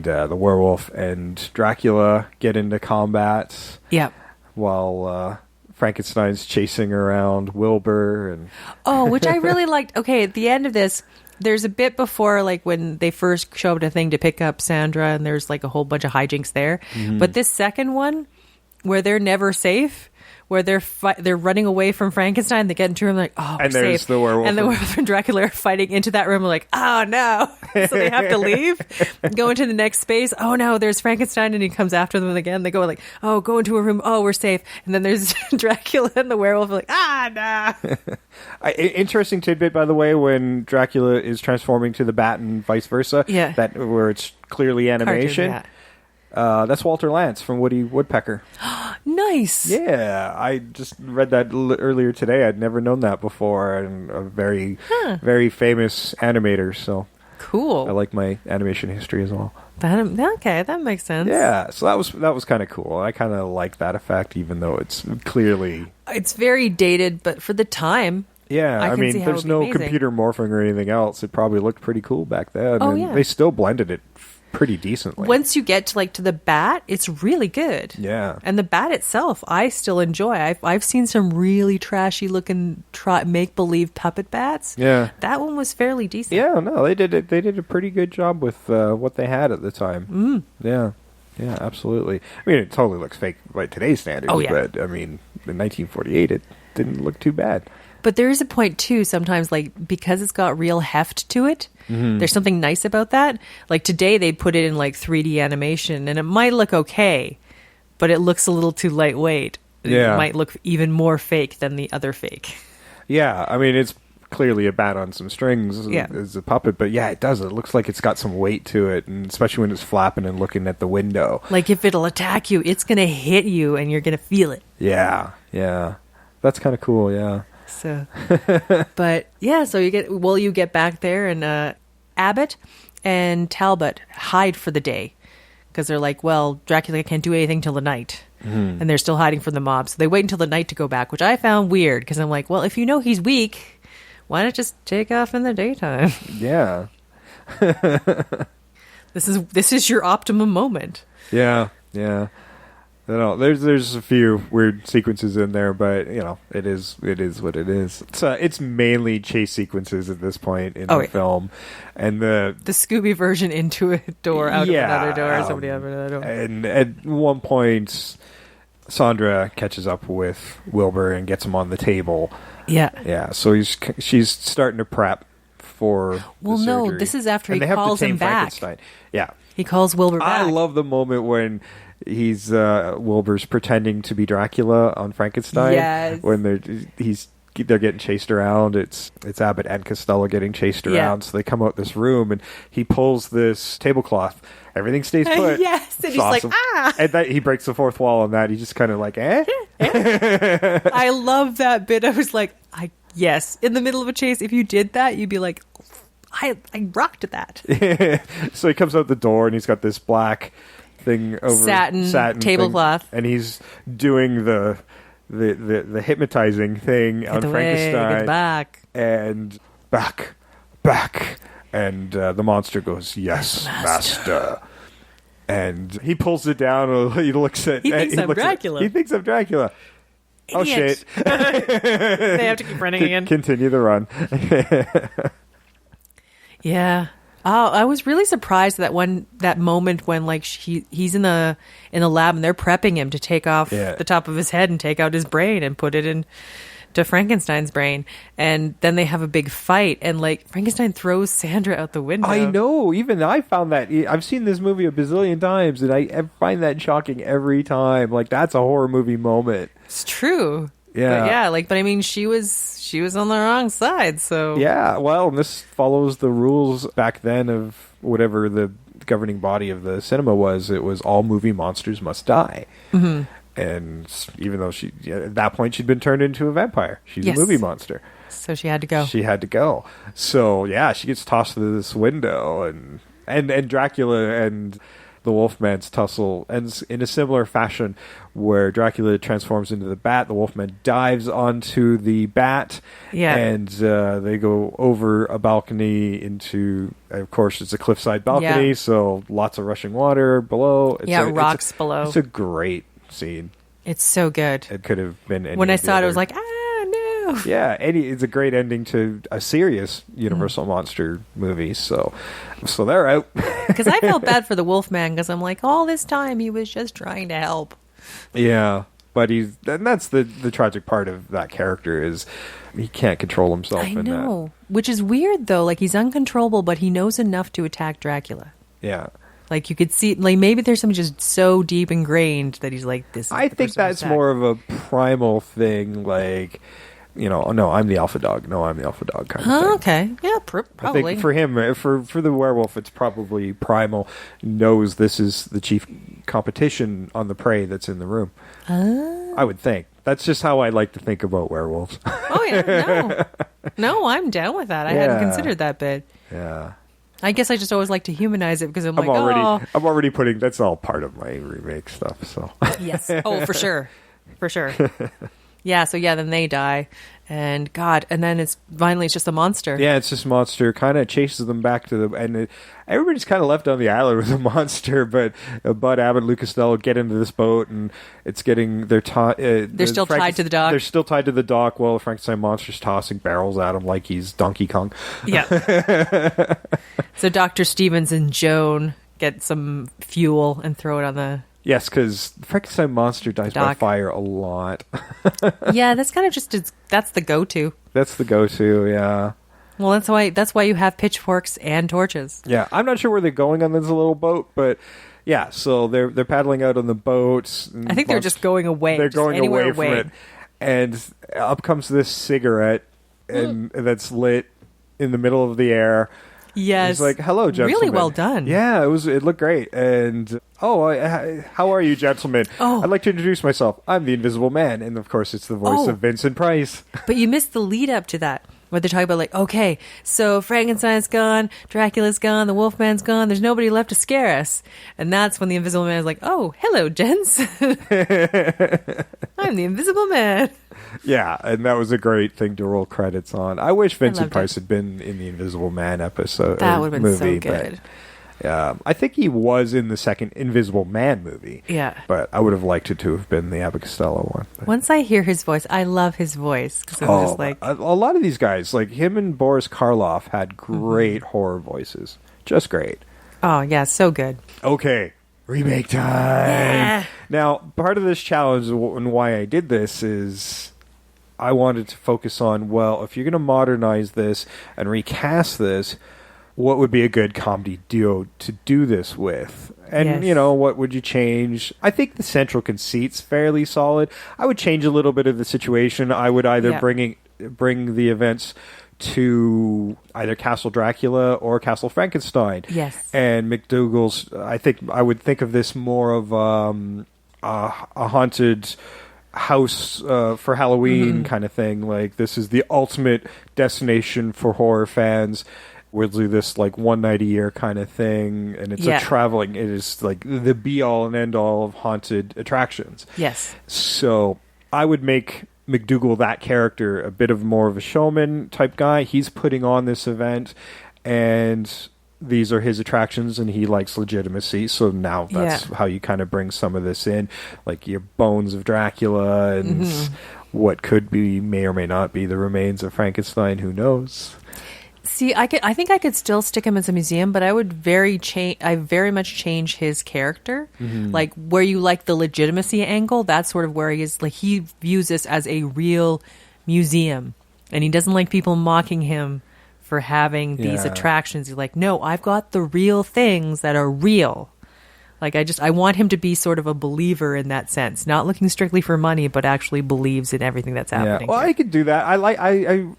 the werewolf and Dracula get into combat. Yeah. While Frankenstein's chasing around Wilbur. Which I really liked. Okay, at the end of this, there's a bit before, like, when they first show up at a thing to pick up Sandra, and there's, like, a whole bunch of hijinks there. Mm-hmm. But this second one, where they're never safe, where they're running away from Frankenstein, they get into a room, like, oh, we're and there's safe. The werewolf. And the werewolf and Dracula are fighting into that room, like, oh, no. So they have to leave, go into the next space. Oh, no, there's Frankenstein, and he comes after them again. They go, like, oh, go into a room. Oh, we're safe. And then there's Dracula and the werewolf, like, no. Interesting tidbit, by the way, when Dracula is transforming to the bat and vice versa, where it's clearly animation. Cartoon, that's Walter Lantz from Woody Woodpecker. Nice. Yeah, I just read that earlier today. I'd never known that before, and a very, very famous animator. So cool. I like my animation history as well. That makes sense. Yeah, so that was kind of cool. I kind of like that effect, even though it's clearly very dated, but for the time. Yeah, I mean, there's no computer morphing or anything else. It probably looked pretty cool back then. Oh, and yeah. They still blended it pretty decently. Once you get to the bat, it's really good. Yeah. And the bat itself, I still enjoy. I've seen some really trashy looking make-believe puppet bats. Yeah. That one was fairly decent. Yeah, no, they did a pretty good job with what they had at the time. Mm. Yeah. Yeah, absolutely. I mean, it totally looks fake by today's standards, but I mean, in 1948 it didn't look too bad. But there is a point, too, sometimes, like, because it's got real heft to it, there's something nice about that. Like, today they put it in, like, 3D animation, and it might look okay, but it looks a little too lightweight. Yeah. It might look even more fake than the other fake. Yeah, I mean, it's clearly a bat on some strings as a puppet, but yeah, it does. It looks like it's got some weight to it, and especially when it's flapping and looking at the window. Like, if it'll attack you, it's going to hit you, and you're going to feel it. Yeah, yeah. That's kind of cool, yeah. So, but yeah, so you get back there, and Abbott and Talbot hide for the day because they're like, well, Dracula can't do anything till the night, and they're still hiding from the mob. So they wait until the night to go back, which I found weird because I'm like, well, if you know he's weak, why not just take off in the daytime? Yeah. This is your optimum moment. Yeah, yeah. There's a few weird sequences in there, but it is what it is. It's mainly chase sequences at this point in the film, and the Scooby version into a door, out of another door, somebody out of another door. And at one point, Sandra catches up with Wilbur and gets him on the table. Yeah, yeah. So she's starting to prep for. Well, the no, surgery. this is after he calls him back. Yeah, he calls Wilbur back. I love the moment when he's Wilbur's pretending to be Dracula on Frankenstein. Yes. When they're getting chased around. It's Abbott and Costello getting chased around. So they come out this room and he pulls this tablecloth. Everything stays put. Yes, and it's he's awesome. like, ah. And he breaks the fourth wall on that. He just kind of like, eh? I love that bit. I was like, yes. In the middle of a chase, if you did that, you'd be like, I rocked that. So he comes out the door and he's got this black thing over satin tablecloth, thing, and he's doing the hypnotizing thing on Frankenstein. Back and back, and the monster goes, "Yes, master." And he pulls it down. He looks at. He thinks I'm Dracula. He thinks I'm Dracula. Idiot. Oh shit! They have to keep running again. Continue the run. Yeah. Oh, I was really surprised that moment when like he's in the lab and they're prepping him to take off the top of his head and take out his brain and put it into Frankenstein's brain, and then they have a big fight and like Frankenstein throws Sandra out the window. I know. Even I found that. I've seen this movie a bazillion times, and I find that shocking every time. Like that's a horror movie moment. It's true. Yeah. But I mean, she was on the wrong side, so. Yeah, well, this follows the rules back then of whatever the governing body of the cinema was. It was all movie monsters must die. Mm-hmm. And even though at that point she'd been turned into a vampire, she's Yes. a movie monster. So she had to go. She had to go. So yeah, she gets tossed through this window, and Dracula and the Wolfman's tussle ends in a similar fashion, where Dracula transforms into the bat, the Wolfman dives onto the bat, and they go over a balcony into, of course, it's a cliffside balcony, so lots of rushing water below. Rocks below. It's a great scene. It's so good. It could have been any When I of the saw it, I other- was like, no. Yeah, it's a great ending to a serious Universal monster movie. So they're out. Because I felt bad for the Wolfman, because I'm like, all this time he was just trying to help. Yeah, but and that's the tragic part of that character is he can't control himself. I know, which is weird though. Like he's uncontrollable, but he knows enough to attack Dracula. Yeah. Like you could see, like maybe there's something just so deep ingrained that he's like, this is I the think person to that's attack. more of a primal thing, like, no, I'm the alpha dog. No, I'm the alpha dog kind of thing. Okay, yeah, probably. I think for him, for the werewolf, it's probably primal. Knows this is the chief competition on the prey that's in the room. I would think. That's just how I like to think about werewolves. Oh yeah, no, I'm down with that. I hadn't considered that bit. Yeah. I guess I just always like to humanize it because I'm I'm like, already putting, that's all part of my remake stuff, so. yes. Oh, for sure. Yeah, so then they die, and then it's finally it's just a monster. Yeah, it's this monster kind of chases them back to everybody's kind of left on the island with the monster, but Bud, Abbott, Lou Costello get into this boat, and it's getting they're still tied to the dock. They're still tied to the dock while the Frankenstein monster's tossing barrels at him like he's Donkey Kong. Yeah. So Dr. Stevens and Joan get some fuel and throw it on the. Yes, because Frankenstein monster dies by Doc. fire a lot. Yeah, that's kind of that's the go-to. That's the go-to, yeah. Well, that's why you have pitchforks and torches. Yeah, I'm not sure where they're going on this little boat, but yeah, so they're paddling out on the boat. I think they're just going away. They're just going anywhere away from it, and up comes this cigarette, and that's lit in the middle of the air. Yes. He's like, "Hello, gentlemen." Really well done. Yeah, it looked great. And how are you, gentlemen? Oh. I'd like to introduce myself. I'm the Invisible Man, and of course, it's the voice of Vincent Price. But you missed the lead up to that, where they're talking about like, okay, so Frankenstein's gone, Dracula's gone, the Wolfman's gone, there's nobody left to scare us. And that's when the Invisible Man is like, oh, hello, gents. I'm the Invisible Man. Yeah, and that was a great thing to roll credits on. I wish Vincent loved Price it. had been in the Invisible Man episode. That would have been movie, so good. But, I think he was in the second Invisible Man movie. Yeah. But I would have liked it to have been the Abbott Costello one. But- Once I hear his voice, I love his voice. Because I'm just like, a lot of these guys, like him and Boris Karloff, had great horror voices. Just great. oh, yeah, so good. Okay, remake time. Yeah. Now, part of this challenge and why I did this is I wanted to focus on, well, if you're going to modernize this and recast this, what would be a good comedy duo to do this with? And, Yes. what would you change? I think the central conceit's fairly solid. I would change a little bit of the situation. I would either Yeah. bring the events to either Castle Dracula or Castle Frankenstein. Yes. And McDougal's, I think I would think of this more of a haunted house for Halloween kind of thing. Like, this is the ultimate destination for horror fans. We'll do this like one night a year kind of thing, and it's Yeah. it is like the be all and end all of haunted attractions. Yes. So I would make McDougal, that character, a bit of more of a showman type guy. He's putting on this event, and these are his attractions, and he likes legitimacy. So now that's how you kind of bring some of this in, like your bones of Dracula and what could be, may or may not be, the remains of Frankenstein. Who knows? See, I think I could still stick him as a museum, but I would very much change his character. Like where you like the legitimacy angle, that's sort of where he is. Like he views this as a real museum, and he doesn't like people mocking him for having these Yeah. attractions. He's like, no, I've got the real things that are real. Like, I want him to be sort of a believer in that sense, not looking strictly for money, but actually believes in everything that's happening. Well, here. I could do that. I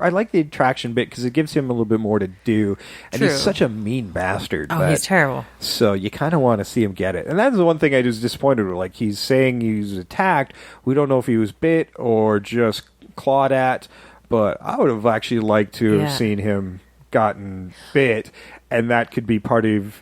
like the attraction bit because it gives him a little bit more to do, and True. he's such a mean bastard. Oh, he's terrible. So you kind of want to see him get it, and that's the one thing I was disappointed with. Like, he's saying he was attacked. We don't know if he was bit or just clawed at, but I would have actually liked to have seen him gotten bit, and that could be part of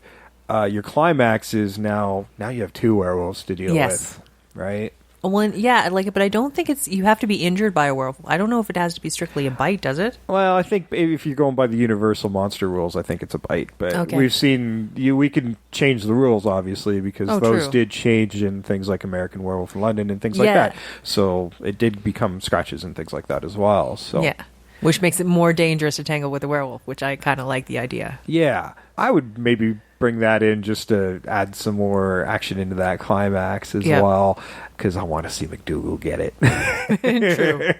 your climax. Is now you have two werewolves to deal with, right? Well, yeah, I like it, but I don't think you have to be injured by a werewolf. I don't know if it has to be strictly a bite, does it? Well, I think maybe if you're going by the universal monster rules, I think it's a bite. But Okay. we've seen we can change the rules, obviously, because those true. did change in things like American Werewolf in London and things like that. So it did become scratches and things like that as well. So Yeah. Which makes it more dangerous to tangle with a werewolf, which I kind of like the idea. yeah, I would maybe bring that in just to add some more action into that climax as well, because I want to see McDougal get it. True.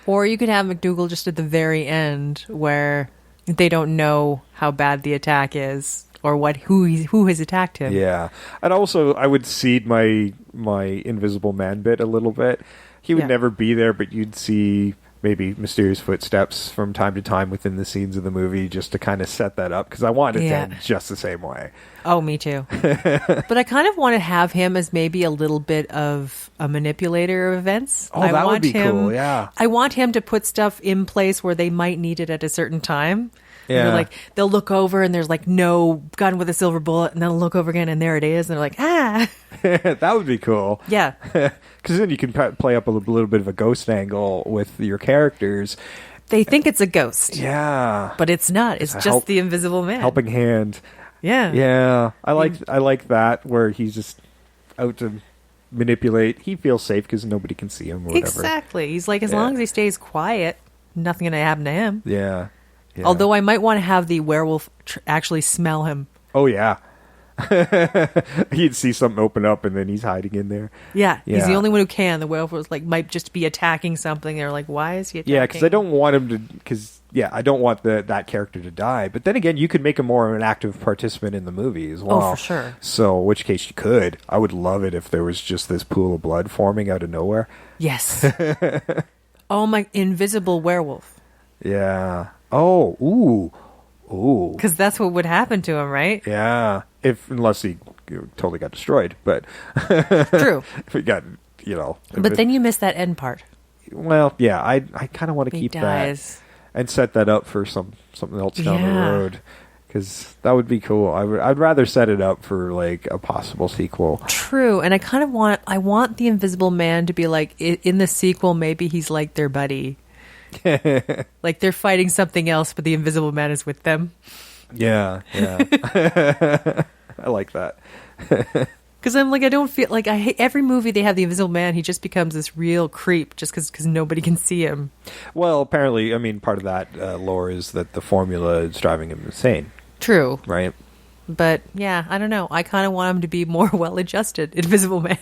Or you could have McDougal just at the very end where they don't know how bad the attack is or who has attacked him. Yeah, and also I would cede my Invisible Man bit a little bit. He would never be there, but you'd see maybe mysterious footsteps from time to time within the scenes of the movie just to kind of set that up, because I want it to end just the same way. Oh, me too. But I kind of want to have him as maybe a little bit of a manipulator of events. Oh, that would be cool, yeah. I want him to put stuff in place where they might need it at a certain time. Yeah. Like, they'll look over and there's like no gun with a silver bullet, and then they'll look over again and there it is, and they're like, ah. That would be cool. Yeah. Because then you can play up a little bit of a ghost angle with your characters. They think it's a ghost. Yeah. But it's not. It's just the Invisible Man. Helping hand. Yeah. Yeah. I like that, where he's just out to manipulate. He feels safe because nobody can see him or whatever. Exactly. He's like, as long as he stays quiet, nothing going to happen to him. Yeah. Yeah. Although I might want to have the werewolf actually smell him. Oh, yeah. He'd see something open up and then he's hiding in there. Yeah, he's Yeah. the only one who can. The werewolf was might just be attacking something. They're like, why is he attacking? Yeah, because I don't want him to. Because I don't want that character to die. But then again, you could make him more of an active participant in the movie as well. Oh, for sure. So, in which case you could. I would love it if there was just this pool of blood forming out of nowhere. Yes. Oh my, invisible werewolf. Yeah. Oh. Ooh. Ooh. Because that's what would happen to him, right? Yeah. Unless he totally got destroyed, but True. if he got, But then you miss that end part. Well, yeah, I kind of want to He keep dies. that and set that up for something else down the Yeah. road, because that would be cool. I'd rather set it up for like a possible sequel. True, and I want the Invisible Man to be like in the sequel. Maybe he's like their buddy. Like they're fighting something else, but the Invisible Man is with them. Yeah. I like that. Because I'm like, I don't feel like I hate every movie they have the Invisible Man. He just becomes this real creep just because nobody can see him. Well, apparently, I mean, part of that lore is that the formula is driving him insane, True, right? but yeah, I don't know. I kind of want him to be more well-adjusted, Invisible Man.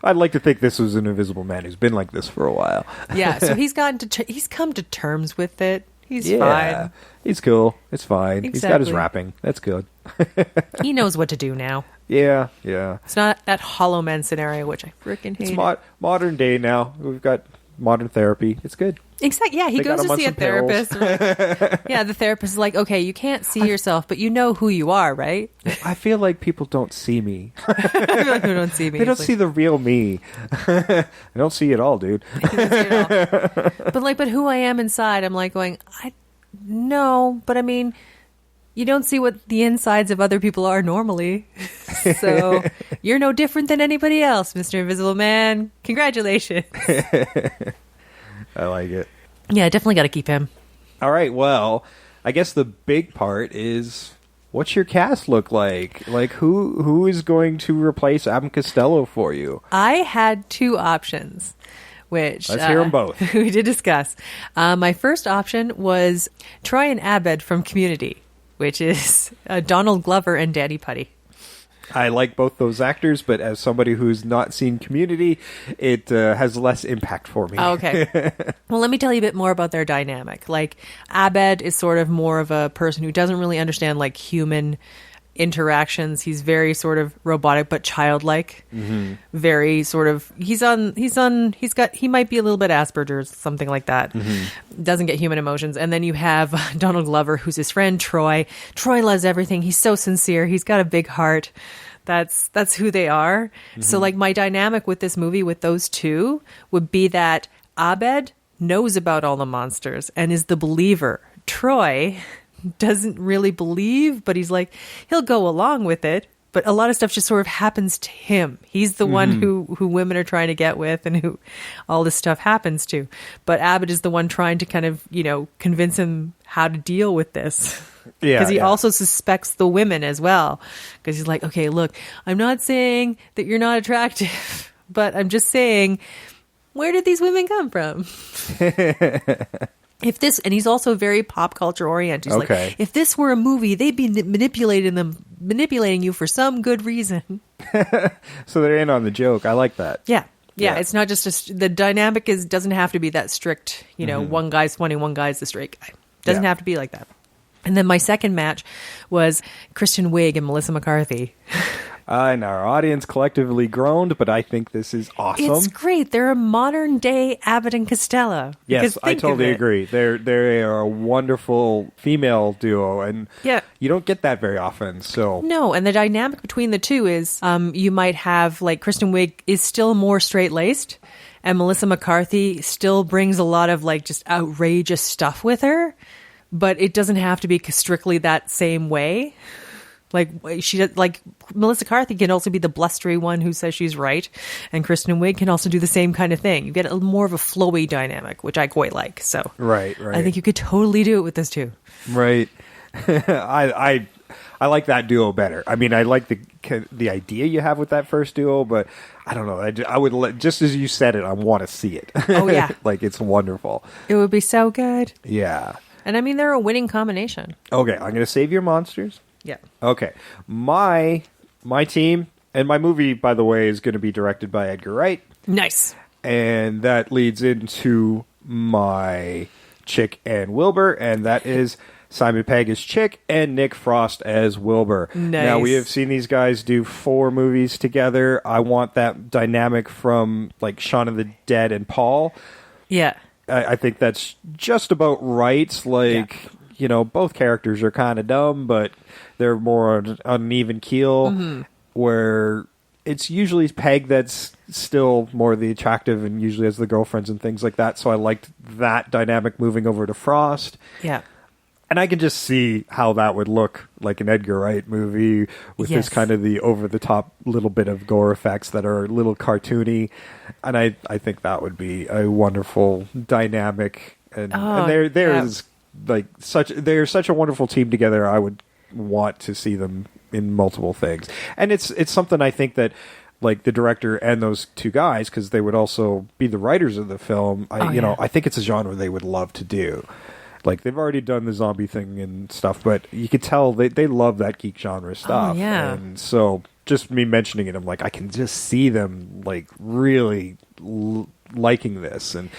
I'd like to think this was an Invisible Man who's been like this for a while. Yeah, so he's come to terms with it. He's fine. He's cool. It's fine. He's got his Exactly. rapping. That's good. He knows what to do now. Yeah. It's not that Hollow Man scenario, which I freaking hate. It's modern day now. We've got modern therapy. It's good. Exactly. Yeah, he They got goes him to on see a some pills. therapist. Yeah, the therapist is like, okay, you can't see yourself, but you know who you are, right? I feel like people don't see me. I feel like they don't see me. They don't It's see the real me. I don't see it all, dude. but who I am inside, I'm like going, no, but I mean, you don't see what the insides of other people are normally. So you're no different than anybody else, Mr. Invisible Man. Congratulations. I like it. Yeah, definitely got to keep him. All right, well, I guess the big part is, what's your cast look like? Like, who is going to replace Abbott Costello for you? I had two options, which Let's hear 'em both. We did discuss. My first option was Troy and Abbott from Community, which is Donald Glover and Danny Putty. I like both those actors, but as somebody who's not seen Community, it has less impact for me. Oh, okay. Well, let me tell you a bit more about their dynamic. Like, Abbott is sort of more of a person who doesn't really understand, like, human interactions. He's very sort of robotic but childlike. Very sort of he might be a little bit Asperger's, something like that. Doesn't get human emotions. And then you have Donald Glover, who's his friend Troy. Troy loves everything. He's so sincere. He's got a big heart. That's who they are. So like my dynamic with this movie with those two would be that Abbott knows about all the monsters and is the believer. Troy doesn't really believe, but he's like, he'll go along with it. But a lot of stuff just sort of happens to him. He's the one who women are trying to get with and who all this stuff happens to. But Abbott is the one trying to kind of, convince him how to deal with this. Yeah, Because he also suspects the women as well. Because he's like, okay, look, I'm not saying that you're not attractive, but I'm just saying, where did these women come from? And he's also very pop culture oriented. He's like, if this were a movie, they'd be manipulating you for some good reason. So they're in on the joke. I like that. Yeah. It's not just the dynamic doesn't have to be that strict. One guy's funny, one guy's the straight guy. Doesn't have to be like that. And then my second match was Kristen Wiig and Melissa McCarthy. And our audience collectively groaned, but I think this is awesome. It's great. They're a modern day Abbott and Costello. Yes, I totally agree. They are a wonderful female duo, and you don't get that very often. So no, and the dynamic between the two is you might have like Kristen Wiig is still more straight laced, and Melissa McCarthy still brings a lot of like just outrageous stuff with her, but it doesn't have to be strictly that same way. Like Melissa McCarthy can also be the blustery one who says she's right, and Kristen Wiig can also do the same kind of thing. You get more of a flowy dynamic, which I quite like. So right. I think you could totally do it with this too. Right. I like that duo better. I mean, I like the idea you have with that first duo, but I don't know. I would just as you said it, I want to see it. Oh yeah, like it's wonderful. It would be so good. Yeah. And I mean, they're a winning combination. Okay, I'm going to save your monsters. Yeah. Okay. My team and my movie, by the way, is going to be directed by Edgar Wright. Nice. And that leads into my Chick and Wilbur, and that is Simon Pegg as Chick and Nick Frost as Wilbur. Nice. Now, we have seen these guys do 4 movies together. I want that dynamic from like Shaun of the Dead and Paul. Yeah. I think that's just about right. Like, both characters are kind of dumb, but they're more on an even keel, where it's usually Peg that's still more the attractive and usually has the girlfriends and things like that. So I liked that dynamic moving over to Frost. Yeah. And I can just see how that would look like an Edgar Wright movie with this kind of the over-the-top little bit of gore effects that are a little cartoony. And I think that would be a wonderful dynamic. And they're such a wonderful team together. I would want to see them in multiple things. And it's something I think that like the director and those two guys, because they would also be the writers of the film, I think it's a genre they would love to do. Like, they've already done the zombie thing and stuff, but you could tell they love that geek genre stuff. Oh, yeah. And so, just me mentioning it, I'm like, I can just see them, like, really liking this and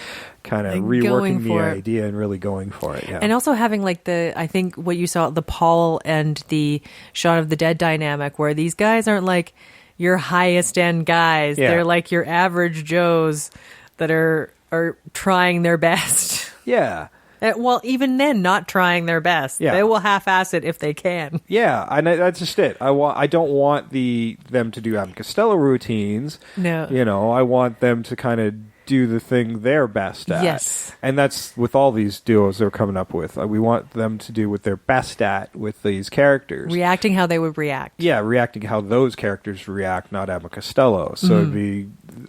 kind of reworking the idea and really going for it. Yeah. And also having, like, I think what you saw, the Paul and the Shaun of the Dead dynamic, where these guys aren't, like, your highest-end guys. Yeah. They're, like, your average Joes that are trying their best. Yeah. Well, even then, not trying their best. Yeah. They will half-ass it if they can. Yeah, and that's just it. I don't want them to do Abbott Costello routines. No. I want them to kind of do the thing they're best at. Yes. And that's with all these duos they're coming up with. We want them to do what they're best at with these characters. Reacting how they would react. Yeah, reacting how those characters react, not Abbott Costello. So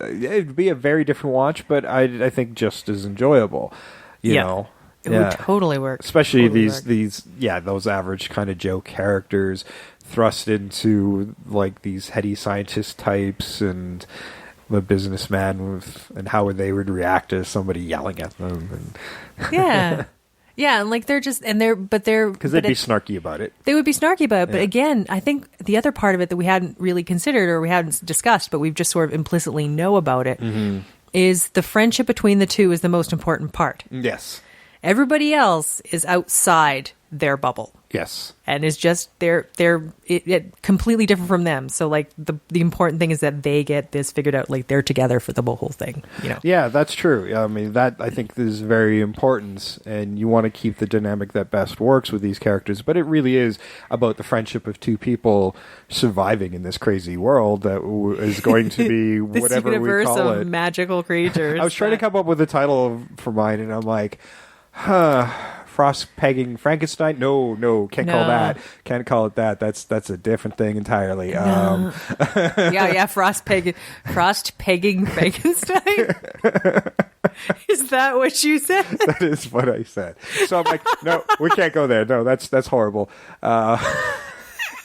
it'd be a very different watch, but I think just as enjoyable. You know. It would totally work. Especially those average kind of Joe characters thrust into like these heady scientist types and the businessman and how they would react to somebody yelling at them. And yeah, and like because they'd be snarky about it. They would be snarky about it, but again, I think the other part of it that we hadn't really considered or we hadn't discussed, but we've just sort of implicitly know about it, is the friendship between the two is the most important part. Yes. Everybody else is outside their bubble. Yes. And is just they're completely different from them. So like the important thing is that they get this figured out. Like they're together for the whole thing. You know. Yeah, that's true. Yeah, I mean that I think is very important, and you want to keep the dynamic that best works with these characters. But it really is about the friendship of two people surviving in this crazy world that is going to be this whatever universe we call of it. magical creatures. I was trying to come up with a title for mine, and I'm like, frost pegging Frankenstein? No, can't call that. Can't call it that. That's a different thing entirely. No. Frost pegging Frankenstein. Is that what you said? That is what I said. So I'm like, no, we can't go there. No, that's horrible.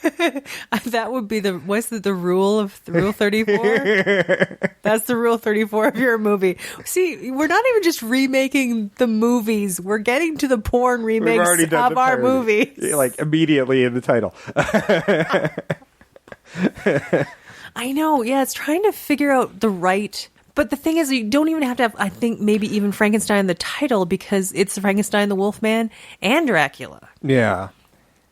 That would be the rule 34. That's the rule 34 of your movie. See, we're not even just remaking the movies. We're getting to the porn remakes of our movies. Like immediately in the title. I know. Yeah, it's trying to figure out the right. But the thing is, you don't even have to have, I think, maybe even Frankenstein in the title, because it's Frankenstein, the Wolfman, and Dracula. Yeah.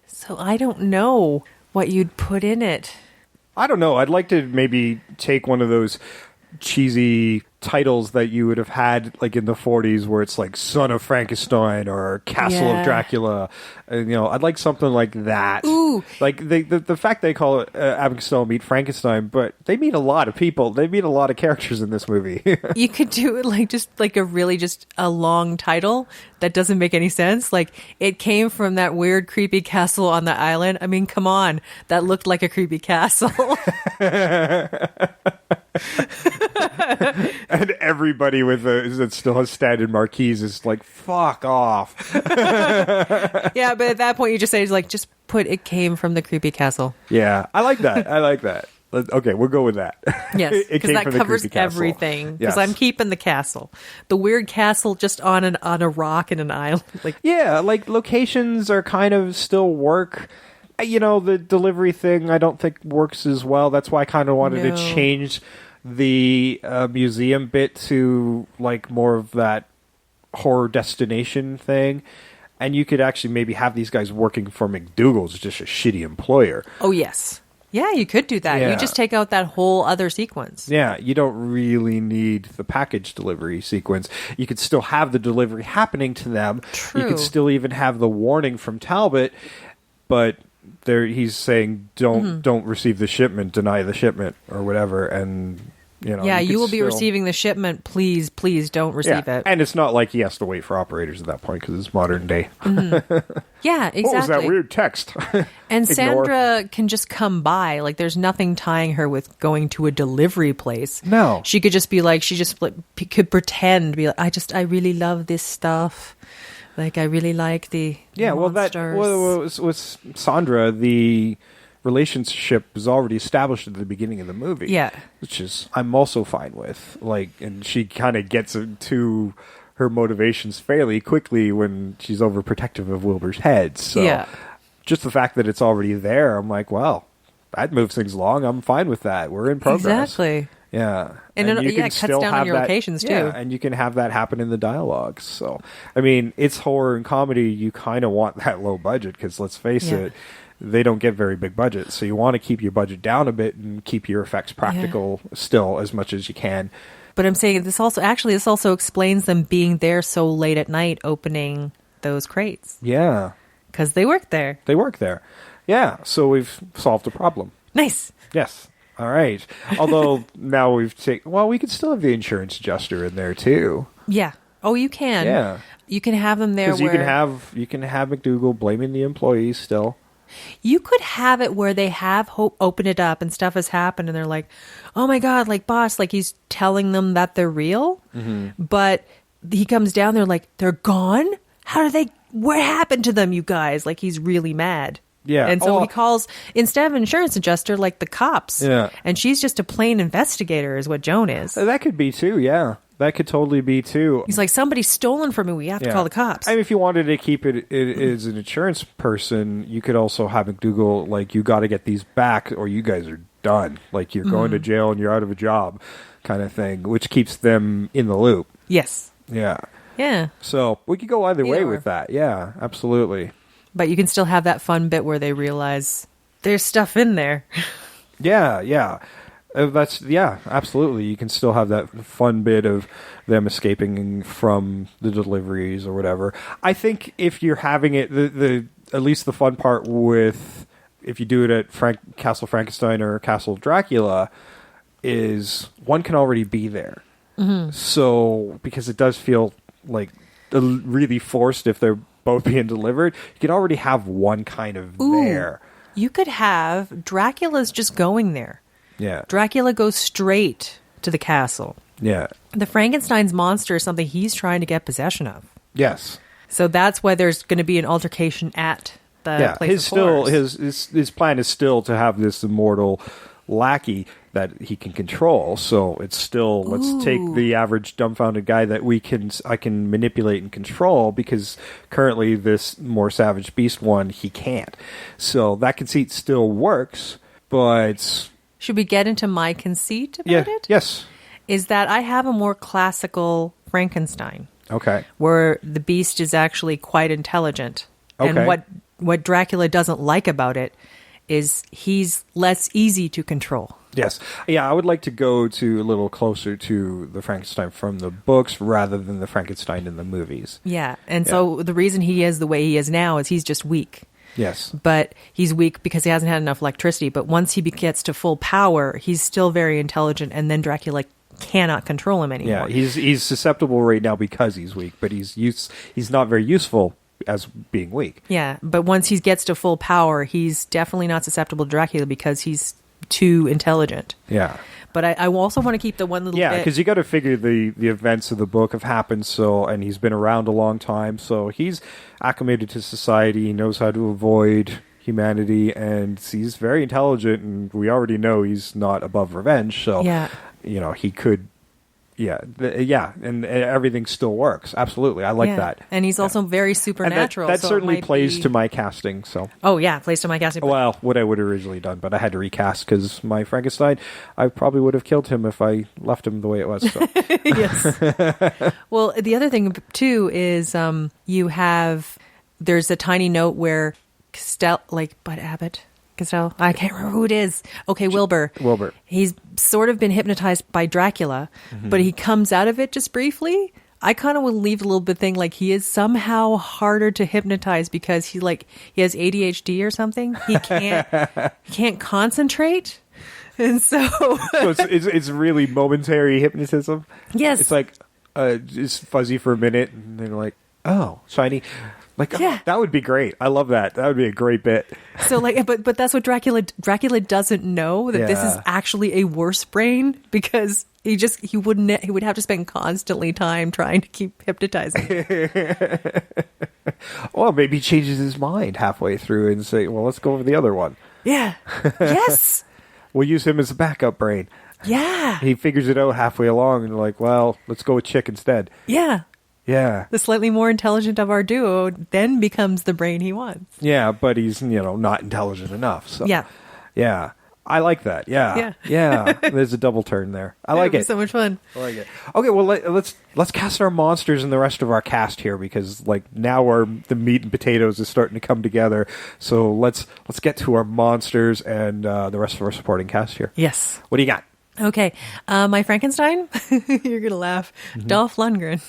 So I don't know what you'd put in it. I don't know. I'd like to maybe take one of those cheesy titles that you would have had like in the 40s where it's like Son of Frankenstein or Castle of Dracula. And, I'd like something like that. Ooh. Like the fact they call it Abbott and Costello Meet Frankenstein, but they meet a lot of people. They meet a lot of characters in this movie. You could do it like a long title that doesn't make any sense. Like it came from that weird creepy castle on the island. I mean, come on. That looked like a creepy castle. And everybody that still has standard marquees is like, fuck off. Yeah, but at that point you just say, like, just put it came from the creepy castle. Yeah, I like that. Okay, we'll go with that. Yes, because that covers everything. Because I'm keeping the castle. The weird castle just on a rock in an island. Like locations are kind of still work. The delivery thing I don't think works as well. That's why I kind of wanted to change the museum bit to like more of that horror destination thing. And you could actually maybe have these guys working for McDougal's, just a shitty employer. Oh, yes. Yeah, you could do that. Yeah. You just take out that whole other sequence. Yeah, you don't really need the package delivery sequence. You could still have the delivery happening to them. True. You could still even have the warning from Talbot, but he's saying don't receive the shipment, deny the shipment, or whatever, and you will be receiving the shipment. Please don't receive it. And it's not like he has to wait for operators at that point because it's modern day. Mm-hmm. Yeah, exactly. What was that weird text? And Sandra can just come by. Like, there's nothing tying her with going to a delivery place. No, she could just be like, could pretend, be like, I really love this stuff. Like, I really like the monsters. With Sandra, the relationship was already established at the beginning of the movie. Yeah. Which is, I'm also fine with. And she kind of gets to her motivations fairly quickly when she's overprotective of Wilbur's head. So just the fact that it's already there, I'm like, well, that moves things along. I'm fine with that. We're in progress. Exactly. Yeah. And it cuts down on your locations, too. Yeah, and you can have that happen in the dialogues. So, I mean, it's horror and comedy. You kind of want that low budget because, let's face it, they don't get very big budgets. So you want to keep your budget down a bit and keep your effects practical still as much as you can. But I'm saying this also explains them being there so late at night opening those crates. Yeah. Because they work there. Yeah, so we've solved a problem. Nice. Yes. All right. Although now we could still have the insurance adjuster in there too. Yeah. Oh, you can. Yeah. You can have them there because you can have McDougal blaming the employees still. You could have it where they have open it up and stuff has happened and they're like, oh my God, like boss, like he's telling them that they're real. Mm-hmm. But he comes down there like, they're gone? What happened to them, you guys? Like he's really mad. Yeah. And so he calls, instead of insurance adjuster, like the cops. Yeah. And she's just a plain investigator is what Joan is. That could be too, yeah. That could totally be too. He's like, somebody's stolen from me. We have to call the cops. I mean, if you wanted to keep it as an insurance person, you could also have McDougal, like, you got to get these back or you guys are done. Like, you're going to jail and you're out of a job kind of thing, which keeps them in the loop. Yes. Yeah. Yeah. So we could go either way Either or. with that. Yeah, absolutely. But you can still have that fun bit where they realize there's stuff in there. Yeah. Absolutely. You can still have that fun bit of them escaping from the deliveries or whatever. I think if you're having it, the at least the fun part with if you do it at Castle Frankenstein or Castle Dracula is one can already be there. Mm-hmm. So because it does feel like really forced if they're both being delivered, you can already have one kind of there. You could have Dracula's just going there. Yeah. Dracula goes straight to the castle. Yeah. The Frankenstein's monster is something he's trying to get possession of. Yes. So that's why there's going to be an altercation at the place of horrors. His plan is still to have this immortal lackey that he can control. So it's still let's take the average dumbfounded guy that I can manipulate and control, because currently this more savage beast one he can't. So that conceit still works, but should we get into my conceit about it? Yes. Is that I have a more classical Frankenstein. Okay. Where the beast is actually quite intelligent. Okay. And what Dracula doesn't like about it is he's less easy to control. Yes. Yeah, I would like to go to a little closer to the Frankenstein from the books rather than the Frankenstein in the movies. Yeah. And so the reason he is the way he is now is he's just weak. Yes. But he's weak because he hasn't had enough electricity. But once he gets to full power, he's still very intelligent, and then Dracula cannot control him anymore. Yeah, he's susceptible right now because he's weak, but he's not very useful as being weak. Yeah, but once he gets to full power, he's definitely not susceptible to Dracula because he's too intelligent. Yeah. But I also want to keep the one little bit. Yeah, because you got to figure the events of the book have happened, and he's been around a long time, so he's acclimated to society, he knows how to avoid humanity, and he's very intelligent, and we already know he's not above revenge, so he could. And everything still works. Absolutely, I like that. And he's also very supernatural. And that so certainly plays to my casting. So. Oh yeah, plays to my casting. Well, what I would have originally done, but I had to recast because my Frankenstein, I probably would have killed him if I left him the way it was. So. Yes. Well, the other thing too is there's a tiny note where Costello, Abbott. Costello, I can't remember who it is. Okay, Wilbur. He's sort of been hypnotized by Dracula, but he comes out of it just briefly. I kind of would leave a little bit thing like he is somehow harder to hypnotize because he has ADHD or something. He can't concentrate, and so it's really momentary hypnotism. Yes, it's like it's fuzzy for a minute, and then like, oh, shiny. That would be great. I love that. That would be a great bit. So but that's what Dracula doesn't know, that this is actually a worse brain, because he would have to spend constantly time trying to keep hypnotizing. Well, maybe he changes his mind halfway through and say, well, let's go over the other one. Yeah. Yes. We'll use him as a backup brain. Yeah. He figures it out halfway along and like, well, let's go with Chick instead. Yeah. Yeah. The slightly more intelligent of our duo then becomes the brain he wants. Yeah, but he's, not intelligent enough. So. Yeah. Yeah. I like that. Yeah. Yeah. There's a double turn there. I like it. So much fun. I like it. Okay, well let's cast our monsters and the rest of our cast here, because now the meat and potatoes is starting to come together. So let's get to our monsters and the rest of our supporting cast here. Yes. What do you got? Okay. My Frankenstein? You're going to laugh. Mm-hmm. Dolph Lundgren.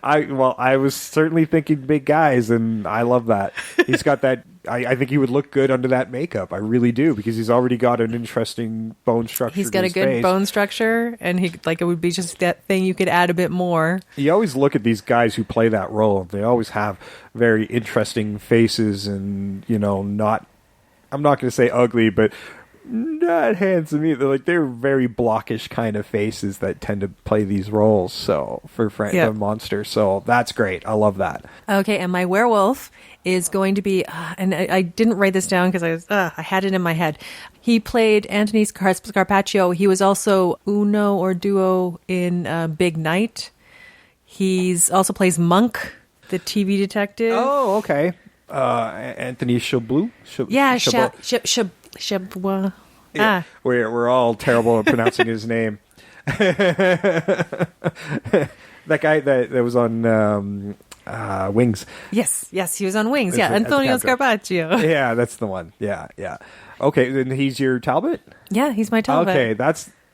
I was certainly thinking big guys, and I love that. He's got that. I think he would look good under that makeup. I really do, because he's already got an interesting bone structure. He's got a good bone structure, and it would be just that thing you could add a bit more. You always look at these guys who play that role. They always have very interesting faces, and I'm not going to say ugly, but not handsome either. They're very blockish kind of faces that tend to play these roles. So for the monster, so that's great. I love that. Okay, and my werewolf is going to be, and I didn't write this down because I had it in my head. He played Anthony Scarpaccio. He was also Uno or Duo in Big Night. He's also plays Monk, the TV detective. Oh, okay. Anthony Chablou? Yeah, Chabois. Yeah, we're all terrible at pronouncing his name. That guy that was on Wings. Yes, he was on Wings. Yeah, As a Antonio character. Scarpaccio. Yeah, that's the one. Yeah. Okay, then he's your Talbot? Yeah, he's my Talbot.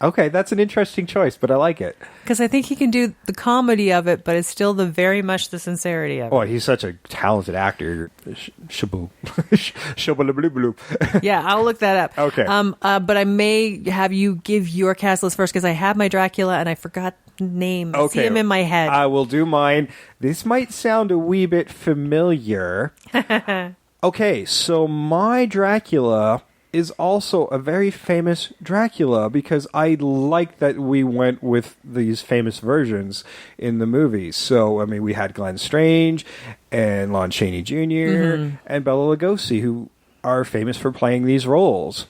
Okay, that's an interesting choice, but I like it. Because I think he can do the comedy of it, but it's still very much the sincerity of it. Oh, he's such a talented actor. Shabu. Shabalablu. Yeah, I'll look that up. Okay. But I may have you give your cast list first because I have my Dracula and I forgot the name. I see him in my head. I will do mine. This might sound a wee bit familiar. Okay, so my Dracula is also a very famous Dracula because I like that we went with these famous versions in the movies. So, I mean, we had Glenn Strange and Lon Chaney Jr. and Bela Lugosi, who are famous for playing these roles.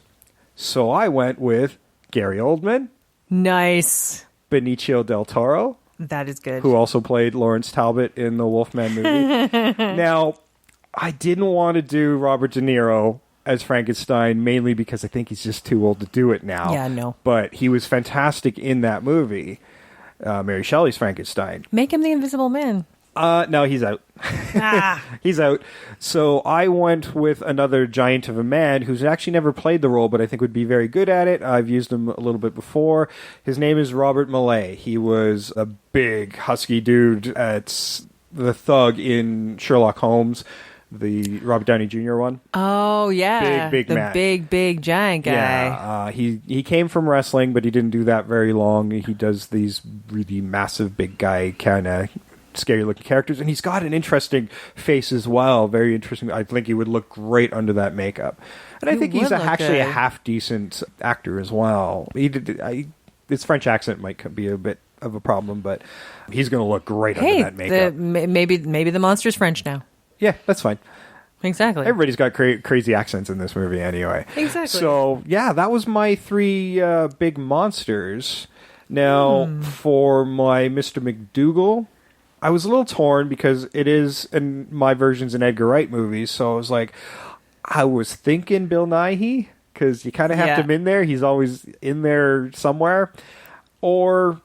So I went with Gary Oldman. Nice. Benicio del Toro. That is good. Who also played Lawrence Talbot in the Wolfman movie. Now, I didn't want to do Robert De Niro as Frankenstein, mainly because I think he's just too old to do it now. Yeah, no. But he was fantastic in that movie, Mary Shelley's Frankenstein. Make him the Invisible Man. No, he's out. He's out. So I went with another giant of a man who's actually never played the role, but I think would be very good at it. I've used him a little bit before. His name is Robert Millay. He was a big, husky dude at the thug in Sherlock Holmes, the Robert Downey Jr. one. Oh, yeah. Big the man. big giant guy. Yeah, he came from wrestling, but he didn't do that very long. He does these really massive, big guy kind of scary-looking characters, and he's got an interesting face as well. Very interesting. I think he would look great under that makeup. And I think he's actually a half-decent actor as well. His French accent might be a bit of a problem, but he's going to look great under that makeup. Maybe the monster's French now. Yeah, that's fine. Exactly. Everybody's got crazy accents in this movie anyway. Exactly. So, yeah, that was my three big monsters. Now, for my Mr. McDougal, I was a little torn because it is, in my version's an Edgar Wright movie, so I was like, I was thinking Bill Nighy, because you kind of have him in there. He's always in there somewhere. Or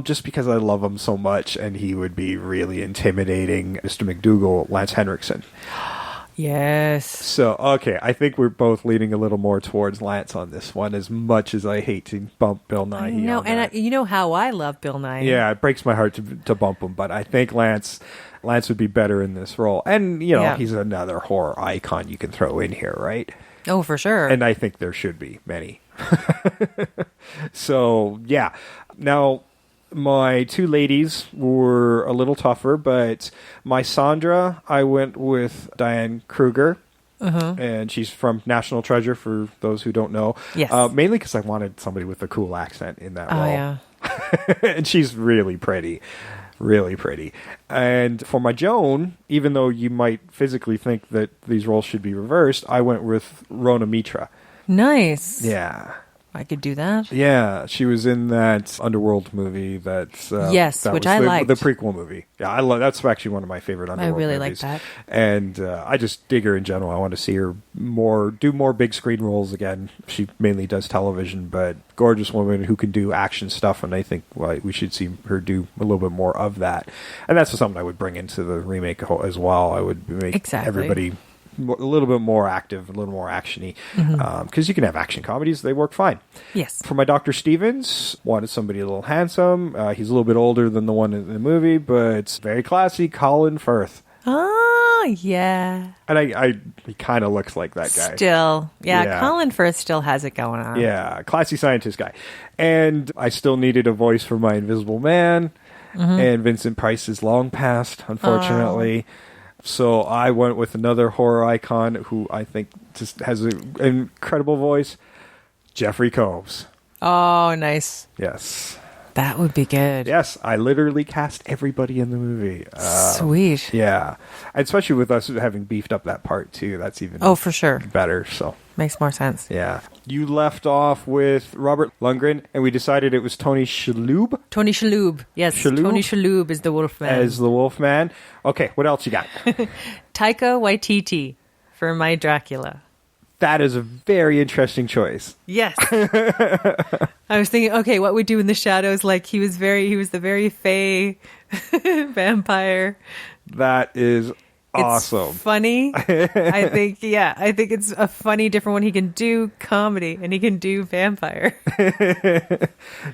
just because I love him so much, and he would be really intimidating, Mr. McDougal, Lance Henriksen. Yes. So, okay, I think we're both leaning a little more towards Lance on this one, as much as I hate to bump Bill Nighy. No, and you know how I love Bill Nighy. Yeah, it breaks my heart to bump him, but I think Lance would be better in this role. And, you know, he's another horror icon you can throw in here, right? Oh, for sure. And I think there should be many. So, yeah. Now, my two ladies were a little tougher, but my Sandra, I went with Diane Kruger, and she's from National Treasure, for those who don't know. Yes. Mainly because I wanted somebody with a cool accent in that role. Oh, yeah. And she's really pretty. Really pretty. And for my Joan, even though you might physically think that these roles should be reversed, I went with Rona Mitra. Nice. Yeah. I could do that. Yeah, she was in that Underworld movie. Which I liked. The prequel movie. Yeah, I love. That's actually one of my favorite Underworld movies. I really like that. And I just dig her in general. I want to see her do more big screen roles again. She mainly does television, but gorgeous woman who can do action stuff, and I think we should see her do a little bit more of that. And that's something I would bring into the remake as well. I would make everybody a little bit more active, a little more actiony, because you can have action comedies; they work fine. Yes. For my Dr. Stevens, wanted somebody a little handsome. He's a little bit older than the one in the movie, but it's very classy. Colin Firth. Oh, yeah. And he kind of looks like that guy. Still, yeah. Colin Firth still has it going on. Yeah, classy scientist guy. And I still needed a voice for my Invisible Man, and Vincent Price is long past, unfortunately. So I went with another horror icon who I think just has an incredible voice, Jeffrey Combs. Oh, nice. Yes. That would be good. Yes, I literally cast everybody in the movie. Sweet. Yeah. And especially with us having beefed up that part, too. That's even for sure. better. So makes more sense. Yeah. You left off with Robert Lundgren, and we decided it was Tony Shalhoub. Tony Shalhoub. Yes, Tony Shalhoub is the Wolfman. As the Wolfman. Okay, what else you got? Taika Waititi for my Dracula. That is a very interesting choice. Yes. I was thinking, okay, what we do in the shadows? Like he was the very fey vampire. That is awesome. It's funny. I think it's a funny, different one. He can do comedy and he can do vampire.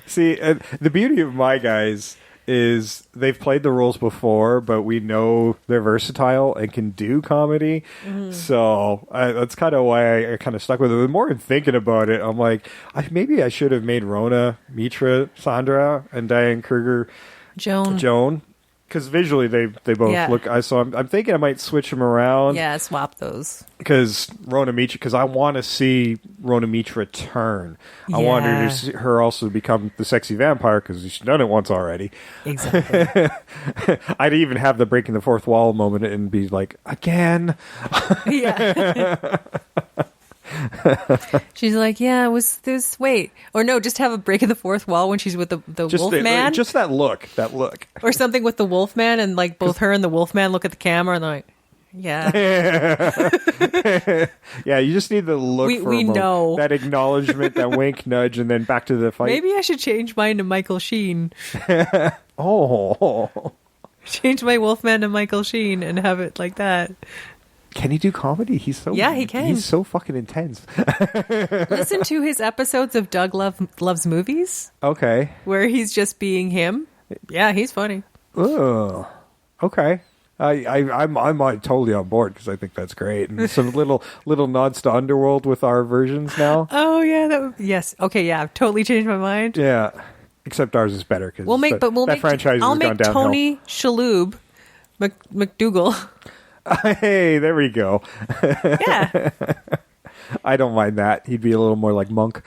See, the beauty of My Guys is they've played the roles before, but we know they're versatile and can do comedy. So that's kind of why I kind of stuck with it. The more I'm thinking about it, I'm like, maybe I should have made Rona, Mitra, Sandra, and Diane Kruger Joan. Because visually they both look. So I'm thinking I might switch them around. Yeah, swap those. Because Rona Mitra, because I want to see Rona Mitra turn. I want her to see her also become the sexy vampire because she's done it once already. Exactly. I'd even have the breaking the fourth wall moment and be like, again. Yeah. She's like, yeah, was this, wait. Or no, just have a break in the fourth wall when she's with the Wolfman. Just that look. Or something with the Wolfman, and like both her and the Wolfman look at the camera and they're like, yeah. Yeah, you just need the look for we know. That acknowledgement, that wink, nudge, and then back to the fight. Maybe I should change mine to Michael Sheen. Oh. Change my Wolfman to Michael Sheen and have it like that. Can he do comedy? He can. He's so fucking intense. Listen to his episodes of Doug Loves Movies. Okay. Where he's just being him. Yeah, he's funny. Oh, okay. I'm totally on board because I think that's great. And some little nods to Underworld with our versions now. Oh yeah, yes. Okay, yeah, I've totally changed my mind. Yeah, except ours is better because that franchise I'll has gone make downhill. Tony Shalhoub McDougal. Hey, there we go. Yeah. I don't mind that. He'd be a little more like Monk.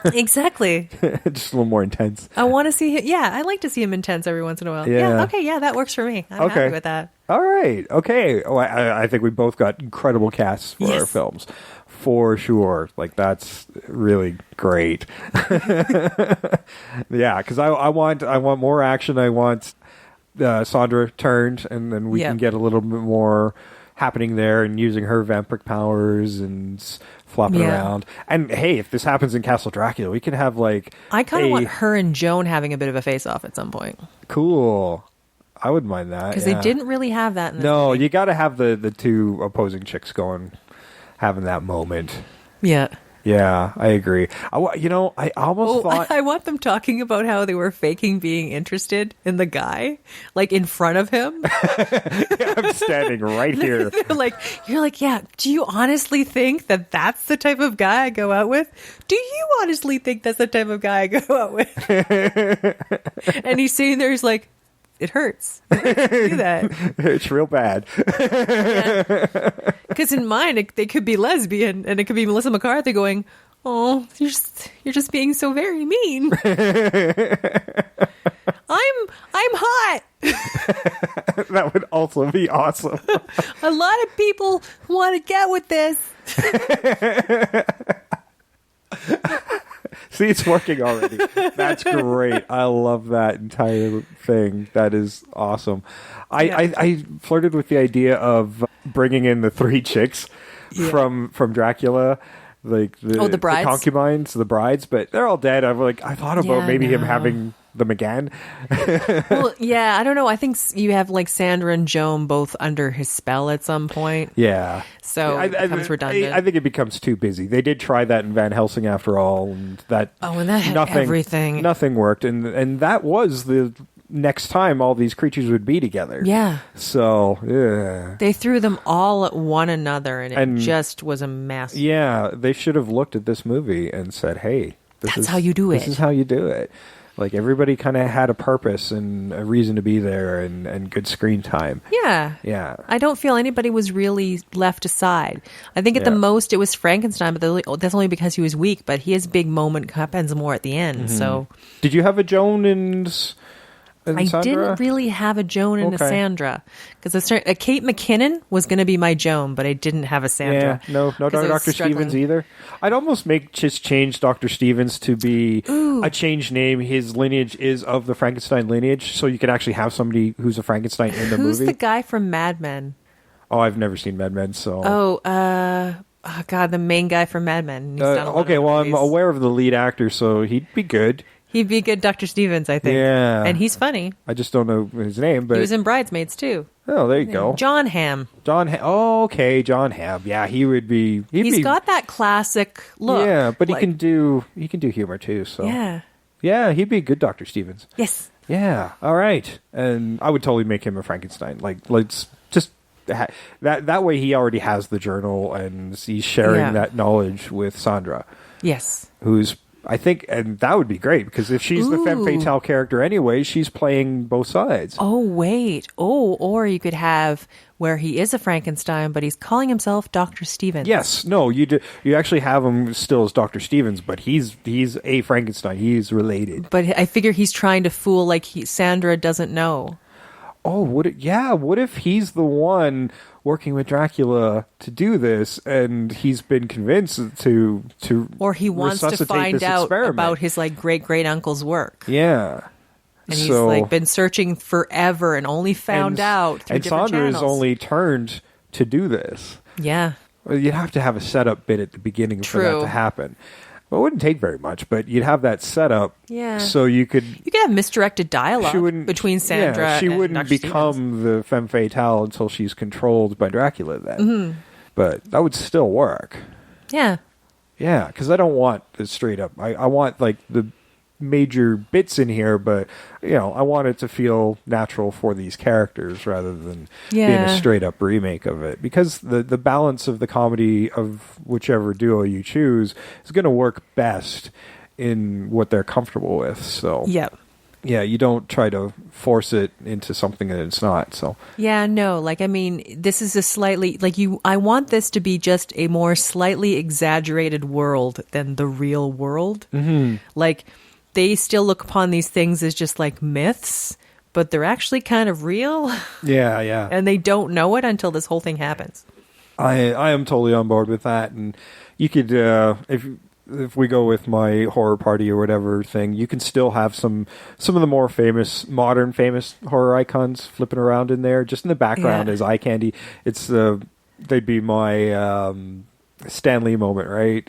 Exactly. Just a little more intense. I want to see him. Yeah, I like to see him intense every once in a while. Yeah. Okay. Yeah, that works for me. I'm happy with that. All right. Okay. Oh, I think we both got incredible casts for our films. For sure. Like, that's really great. Yeah, because I want more action. I want Sandra turned, and then we can get a little bit more happening there and using her vampiric powers and flopping around. And hey, if this happens in Castle Dracula, we can have like I kind of want her and Joan having a bit of a face-off at some point. Cool. I wouldn't mind that. Because they didn't really have that in this movie. You got to have the two opposing chicks having that moment. Yeah. Yeah, I agree. I almost thought... I want them talking about how they were faking being interested in the guy, like in front of him. Yeah, I'm standing right here. You're like, yeah, do you honestly think that that's the type of guy I go out with? Do you honestly think that's the type of guy I go out with? And he's sitting there, he's like, it hurts. It hurts to do that. It's real bad. Because in mine, they could be lesbian, and it could be Melissa McCarthy going, "Oh, you're just being so very mean." I'm hot. That would also be awesome. A lot of people want to get with this. See, it's working already. That's great. I love that entire thing. That is awesome. I flirted with the idea of bringing in the three chicks from Dracula, like the brides? the concubines, the brides, but they're all dead. I thought about maybe him having them again. Well, yeah, I don't know. I think you have like Sandra and Joan both under his spell at some point. Yeah. So it becomes redundant. I think it becomes too busy. They did try that in Van Helsing after all, and that and that had everything. Nothing worked, and that was the next time all these creatures would be together. Yeah. So they threw them all at one another, and it just was a mess. Yeah, they should have looked at this movie and said, "Hey, this is how you do it. This is how you do it." Like, everybody kind of had a purpose and a reason to be there and good screen time. Yeah. Yeah. I don't feel anybody was really left aside. I think at the most it was Frankenstein, but that's only because he was weak, but his big moment happens more at the end. Mm-hmm. So, did you have a Joan and Sandra? I didn't really have a Joan and a Sandra. Because Kate McKinnon was going to be my Joan, but I didn't have a Sandra. Yeah, no Dr. Stevens either. I'd almost change Dr. Stevens to be a changed name. His lineage is of the Frankenstein lineage, so you can actually have somebody who's a Frankenstein in the movie. Who's the guy from Mad Men? Oh, I've never seen Mad Men, so... Oh, God, the main guy from Mad Men. He's done a lot Okay, of well, I'm movies. aware of the lead actor, so he'd be good. He'd be good Dr. Stevens, I think. Yeah. And he's funny. I just don't know his name, but He was in Bridesmaids, too. oh, there you go. John Hamm. Oh, okay, John Hamm. Yeah, he would be. He's got that classic look. Yeah, but like, he can do humor too. So Yeah. he'd be a good Dr. Stevens. Yes. Yeah, all right, and I would totally make him a Frankenstein. Like, let's just that way. He already has the journal, and he's sharing that knowledge with Sandra, Yes. who's. I think, and that would be great, because if she's the femme Ooh. fatale character anyway, she's playing both sides. Oh, wait. Oh, or you could have where he is a Frankenstein, but he's calling himself Dr. Stevens. Yes, no, you do. You actually have him still as Dr. Stevens, but he's a Frankenstein. He's related. But I figure he's trying to fool, like, Sandra doesn't know. Oh, what if he's the one working with Dracula to do this, and he's been convinced to Or he wants to resuscitate find this out experiment. about his, like, great-great-uncle's work. Yeah. And he's, So- like, been searching forever and only found out through and different Sandra channels. is only turned to do this. Yeah. Well, you'd have to have a setup bit at the beginning for that True. to happen. Well, it wouldn't take very much, but you'd have that setup, Yeah. so you could. You could have misdirected dialogue She wouldn't between Sandra Yeah, she and wouldn't Dr. become Stevens. the femme fatale until she's controlled by Dracula. Then, Mm-hmm. but that would still work. Yeah. Yeah, because I don't want the straight up. I want like the major bits in here, but I want it to feel natural for these characters rather than being a Yeah. straight up remake of it. Because the balance of the comedy of whichever duo you choose is going to work best in what they're comfortable with. So Yep. yeah, you don't try to force it into something that it's not. So Yeah, no, like, I mean, this is a slightly, like, I want this to be just a more slightly exaggerated world than the real world. Mm-hmm. Like, they still look upon these things as just like myths, but they're actually kind of real, yeah. and they don't know it until this whole thing happens. I am totally on board with that, and you could if we go with my horror party or whatever thing, you can still have some of the more modern famous horror icons flipping around in there, just in the background Yeah. as eye candy. It's they'd be my Stan Lee moment, right?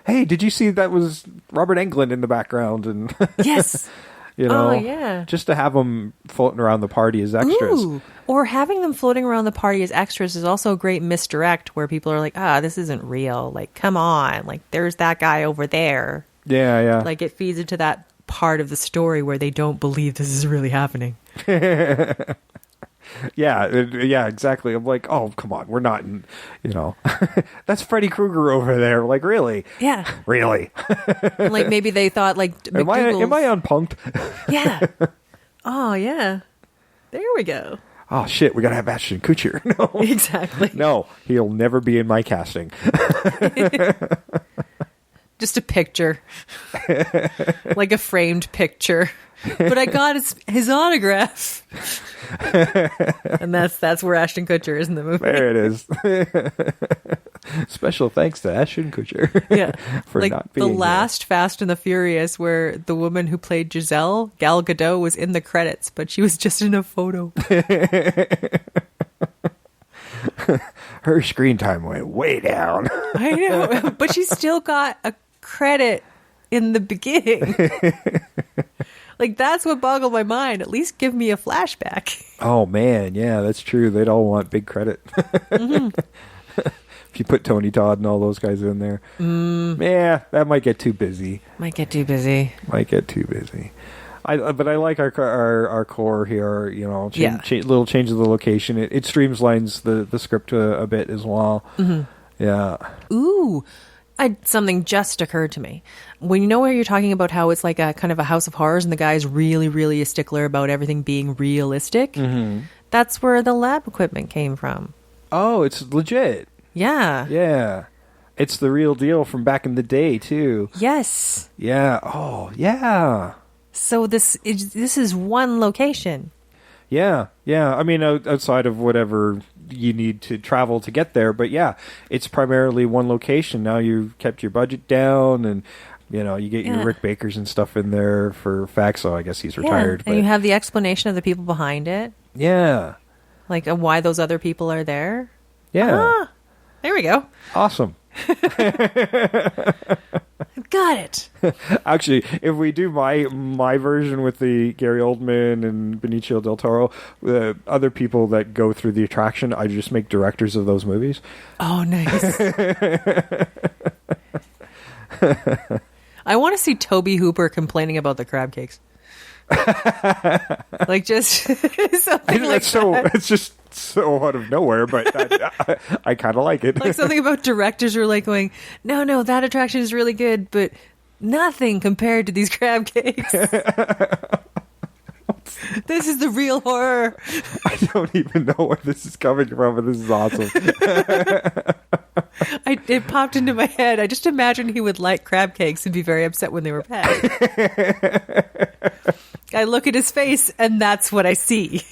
Hey, did you see that was Robert Englund in the background? And Yes. Oh, yeah. just to have them floating around the party as extras. Ooh. Or having them floating around the party as extras is also a great misdirect where people are like, this isn't real. Like, come on. Like, there's that guy over there. Yeah. Like, it feeds into that part of the story where they don't believe this is really happening. Yeah, exactly. I'm like, oh, come on, we're not in, that's Freddy Krueger over there. Like, really? Yeah. Really? Like, maybe they thought, like, am I unpunked? Yeah. Oh, yeah. There we go. Oh, shit, we gotta have Ashton Kutcher. No. Exactly. No, he'll never be in my casting. Just a picture. Like a framed picture. But I got his autograph. And that's where Ashton Kutcher is in the movie. There it is. Special thanks to Ashton Kutcher. Yeah. for like not being the last Fast and the Furious where the woman who played Giselle, Gal Gadot, was in the credits, but she was just in a photo. Her screen time went way down. I know. But she still got a credit in the beginning. Like, that's what boggled my mind. At least give me a flashback. Oh, man, yeah, that's true. They'd all want big credit. Mm-hmm. If you put Tony Todd and all those guys in there. Yeah, that might get too busy. Might get too busy. But I like our core here, Yeah. little change of the location. It streamlines the script a bit as well. Mm-hmm. Yeah. Ooh, something just occurred to me. When you know where you're talking about how it's like a kind of a house of horrors and the guy's really, really a stickler about everything being realistic, that's where the lab equipment came from. Oh, it's legit. Yeah. Yeah. It's the real deal from back in the day, too. Yes. Yeah. Oh, yeah. So this is one location. Yeah. I mean, outside of whatever you need to travel to get there, but yeah, it's primarily one location. Now you've kept your budget down, and you get your Rick Bakers and stuff in there for Faxo. I guess he's retired. And you have the explanation of the people behind it, Yeah. like why those other people are there. Yeah. There we go. Awesome. Got it. Actually, if we do my version with the Gary Oldman and Benicio del Toro, the other people that go through the attraction, I just make directors of those movies. Oh, nice. I want to see Toby Hooper complaining about the crab cakes. Like just something like that. It's just so out of nowhere, but I kind of like it. Like something about directors who are like going, no, that attraction is really good, but nothing compared to these crab cakes. This is the real horror. I don't even know where this is coming from, but this is awesome. It popped into my head. I just imagined he would like crab cakes and be very upset when they were bad. I look at his face, and that's what I see.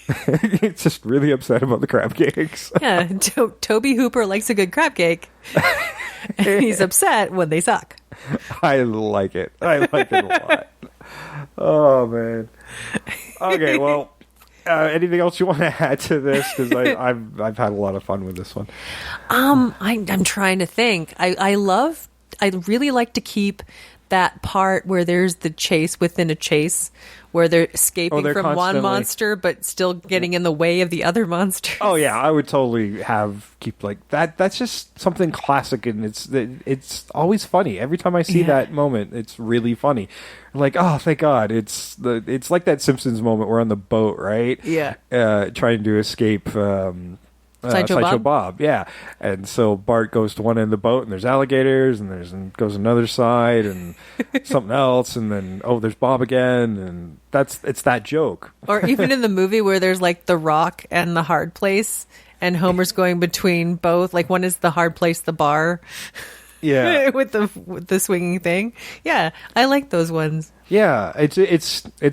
He's just really upset about the crab cakes. Yeah, Toby Hooper likes a good crab cake. And he's upset when they suck. I like it. I like it a lot. Oh, man. Okay, well, anything else you want to add to this? Because I've had a lot of fun with this one. I'm trying to think. I really like to keep that part where there's the chase within a chase, where they're escaping from one monster but still getting in the way of the other monsters. Oh yeah, I would totally keep like that. That's just something classic, and it's always funny. Every time I see that moment, it's really funny. Like, oh, thank God! It's like that Simpsons moment. We're on the boat, right? Yeah, trying to escape. Sideshow Bob, yeah. And so Bart goes to one end of the boat, and there's alligators, and goes another side, and something else, and then there's Bob again, and it's that joke. Or even in the movie where there's like the rock and the hard place, and Homer's going between both. Like one is the hard place, the bar, yeah, with the swinging thing. Yeah, I like those ones. Yeah, it's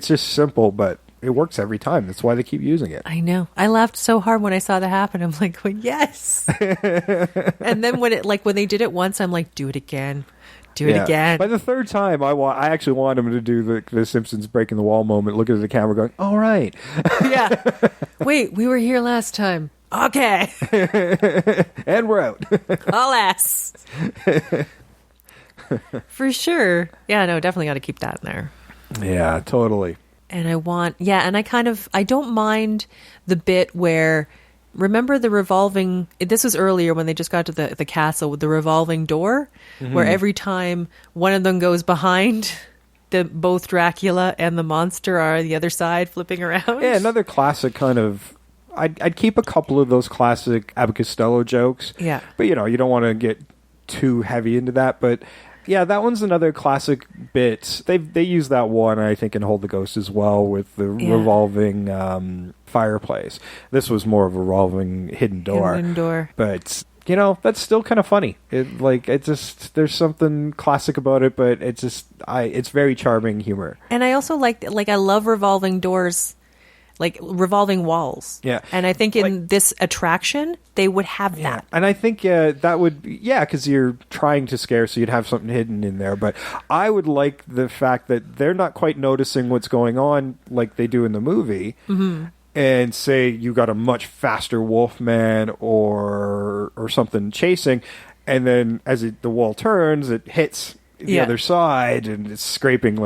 just simple, but it works every time. That's why they keep using it. I know. I laughed so hard when I saw that happen. I'm like, well, yes. And then when they did it once, I'm like, do it again. Do it again. By the third time, I actually want him to do the Simpsons breaking the wall moment, looking at the camera going, all right. Yeah. Wait, we were here last time. Okay. And we're out. All ass. For sure. Yeah, no, definitely got to keep that in there. Yeah, totally. And I don't mind the bit where, remember the revolving, this was earlier when they just got to the castle with the revolving door, where every time one of them goes behind, both Dracula and the monster are on the other side flipping around. Yeah, another classic kind of, I'd keep a couple of those classic Abbott Costello jokes. Yeah. But, you don't want to get too heavy into that, but... Yeah, that one's another classic bit. They use that one, I think, in Hold the Ghost as well, with the revolving fireplace. This was more of a revolving hidden door. But, that's still kind of funny. There's something classic about it, but it's very charming humor. And I also I love revolving doors, like revolving walls. Yeah. And I think in this attraction, they would have that. And I think that would, because you're trying to scare, so you'd have something hidden in there. But I would like the fact that they're not quite noticing what's going on like they do in the movie. Mm-hmm. And say you got a much faster Wolfman or something chasing, and then as the wall turns, it hits the other side and it's scraping,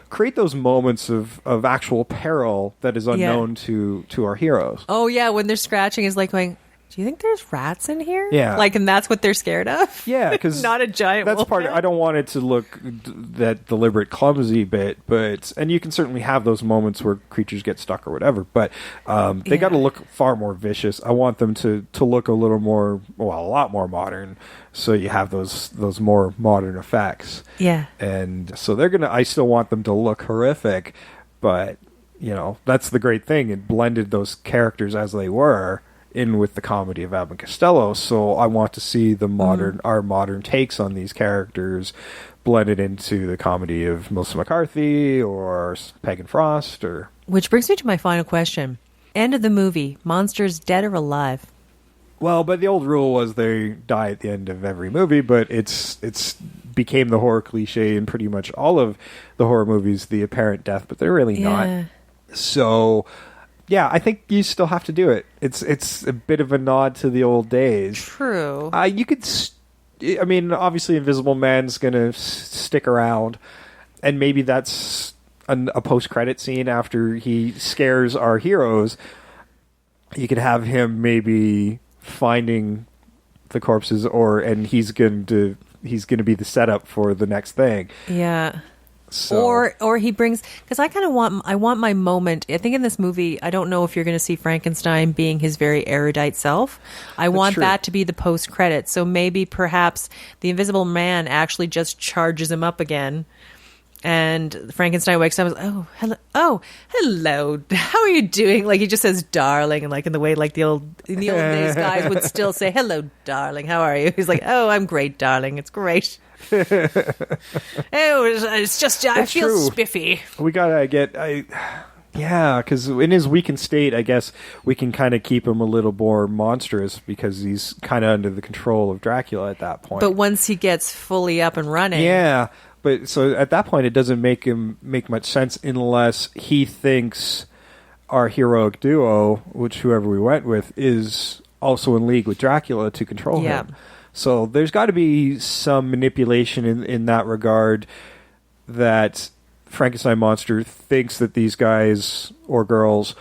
create those moments of actual peril that is unknown to our heroes. Oh yeah, when they're scratching is like going, do you think there's rats in here? Yeah. And that's what they're scared of? Yeah, because not a giant that's Wolfman. I don't want it to look that deliberate, clumsy bit, and you can certainly have those moments where creatures get stuck or whatever, but they got to look far more vicious. I want them to look a little more, a lot more modern, so you have those more modern effects. Yeah. And so I still want them to look horrific, but, that's the great thing. It blended those characters as they were in with the comedy of Abbott and Costello, so I want to see our modern takes on these characters blended into the comedy of Melissa McCarthy or Pagan Frost. Which brings me to my final question. End of the movie, monsters dead or alive? Well, but the old rule was they die at the end of every movie, but it's became the horror cliche in pretty much all of the horror movies, the apparent death, but they're really not. So... yeah, I think you still have to do it. It's a bit of a nod to the old days. True. You could, I mean, obviously Invisible Man's going to stick around, and maybe that's a post-credit scene after he scares our heroes. You could have him maybe finding the corpses, and he's going to be the setup for the next thing. Yeah. So. Or he brings, because I want my moment. I think in this movie, I don't know if you're going to see Frankenstein being his very erudite self. I want that to be the post credits. So maybe perhaps the Invisible Man actually just charges him up again, and Frankenstein wakes up and says, hello, how are you doing? Like he just says darling, and like in the way like in the old days guys would still say hello darling, how are you? He's like, oh, I'm great darling, it's great. It's just I feel true. spiffy. We gotta get because in his weakened state, I guess we can kind of keep him a little more monstrous because he's kind of under the control of Dracula at that point. But once he gets fully up and running, yeah. But so at that point, it doesn't make much sense unless he thinks our heroic duo, which whoever we went with, is also in league with Dracula to control him. So there's got to be some manipulation in that regard, that Frankenstein Monster thinks that these guys or girls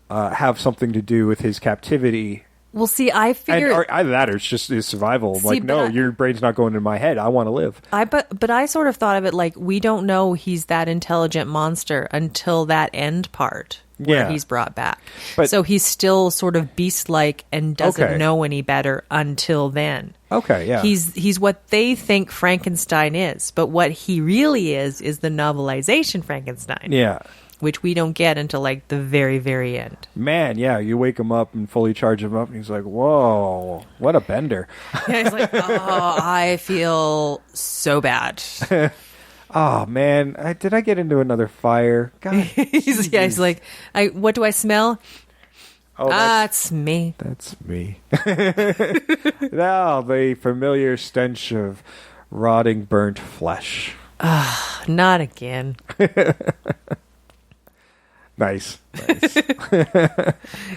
have something to do with his captivity. Well, see, I figured either that or it's just his survival. See, your brain's not going in my head. I want to live. But I sort of thought of it like we don't know he's that intelligent monster until that end part where he's brought back. So he's still sort of beast-like and doesn't know any better until then. Okay, yeah. He's what they think Frankenstein is, but what he really is the novelization Frankenstein. Yeah. Which we don't get until like the very, very end. Man, yeah, you wake him up and fully charge him up, and he's like, "Whoa, what a bender!" Yeah, he's like, "Oh, I feel so bad." Oh man, did I get into another fire? God, he's like, "What do I smell?" Oh, that's me. That's me. Now the familiar stench of rotting, burnt flesh. Not again. Nice. He's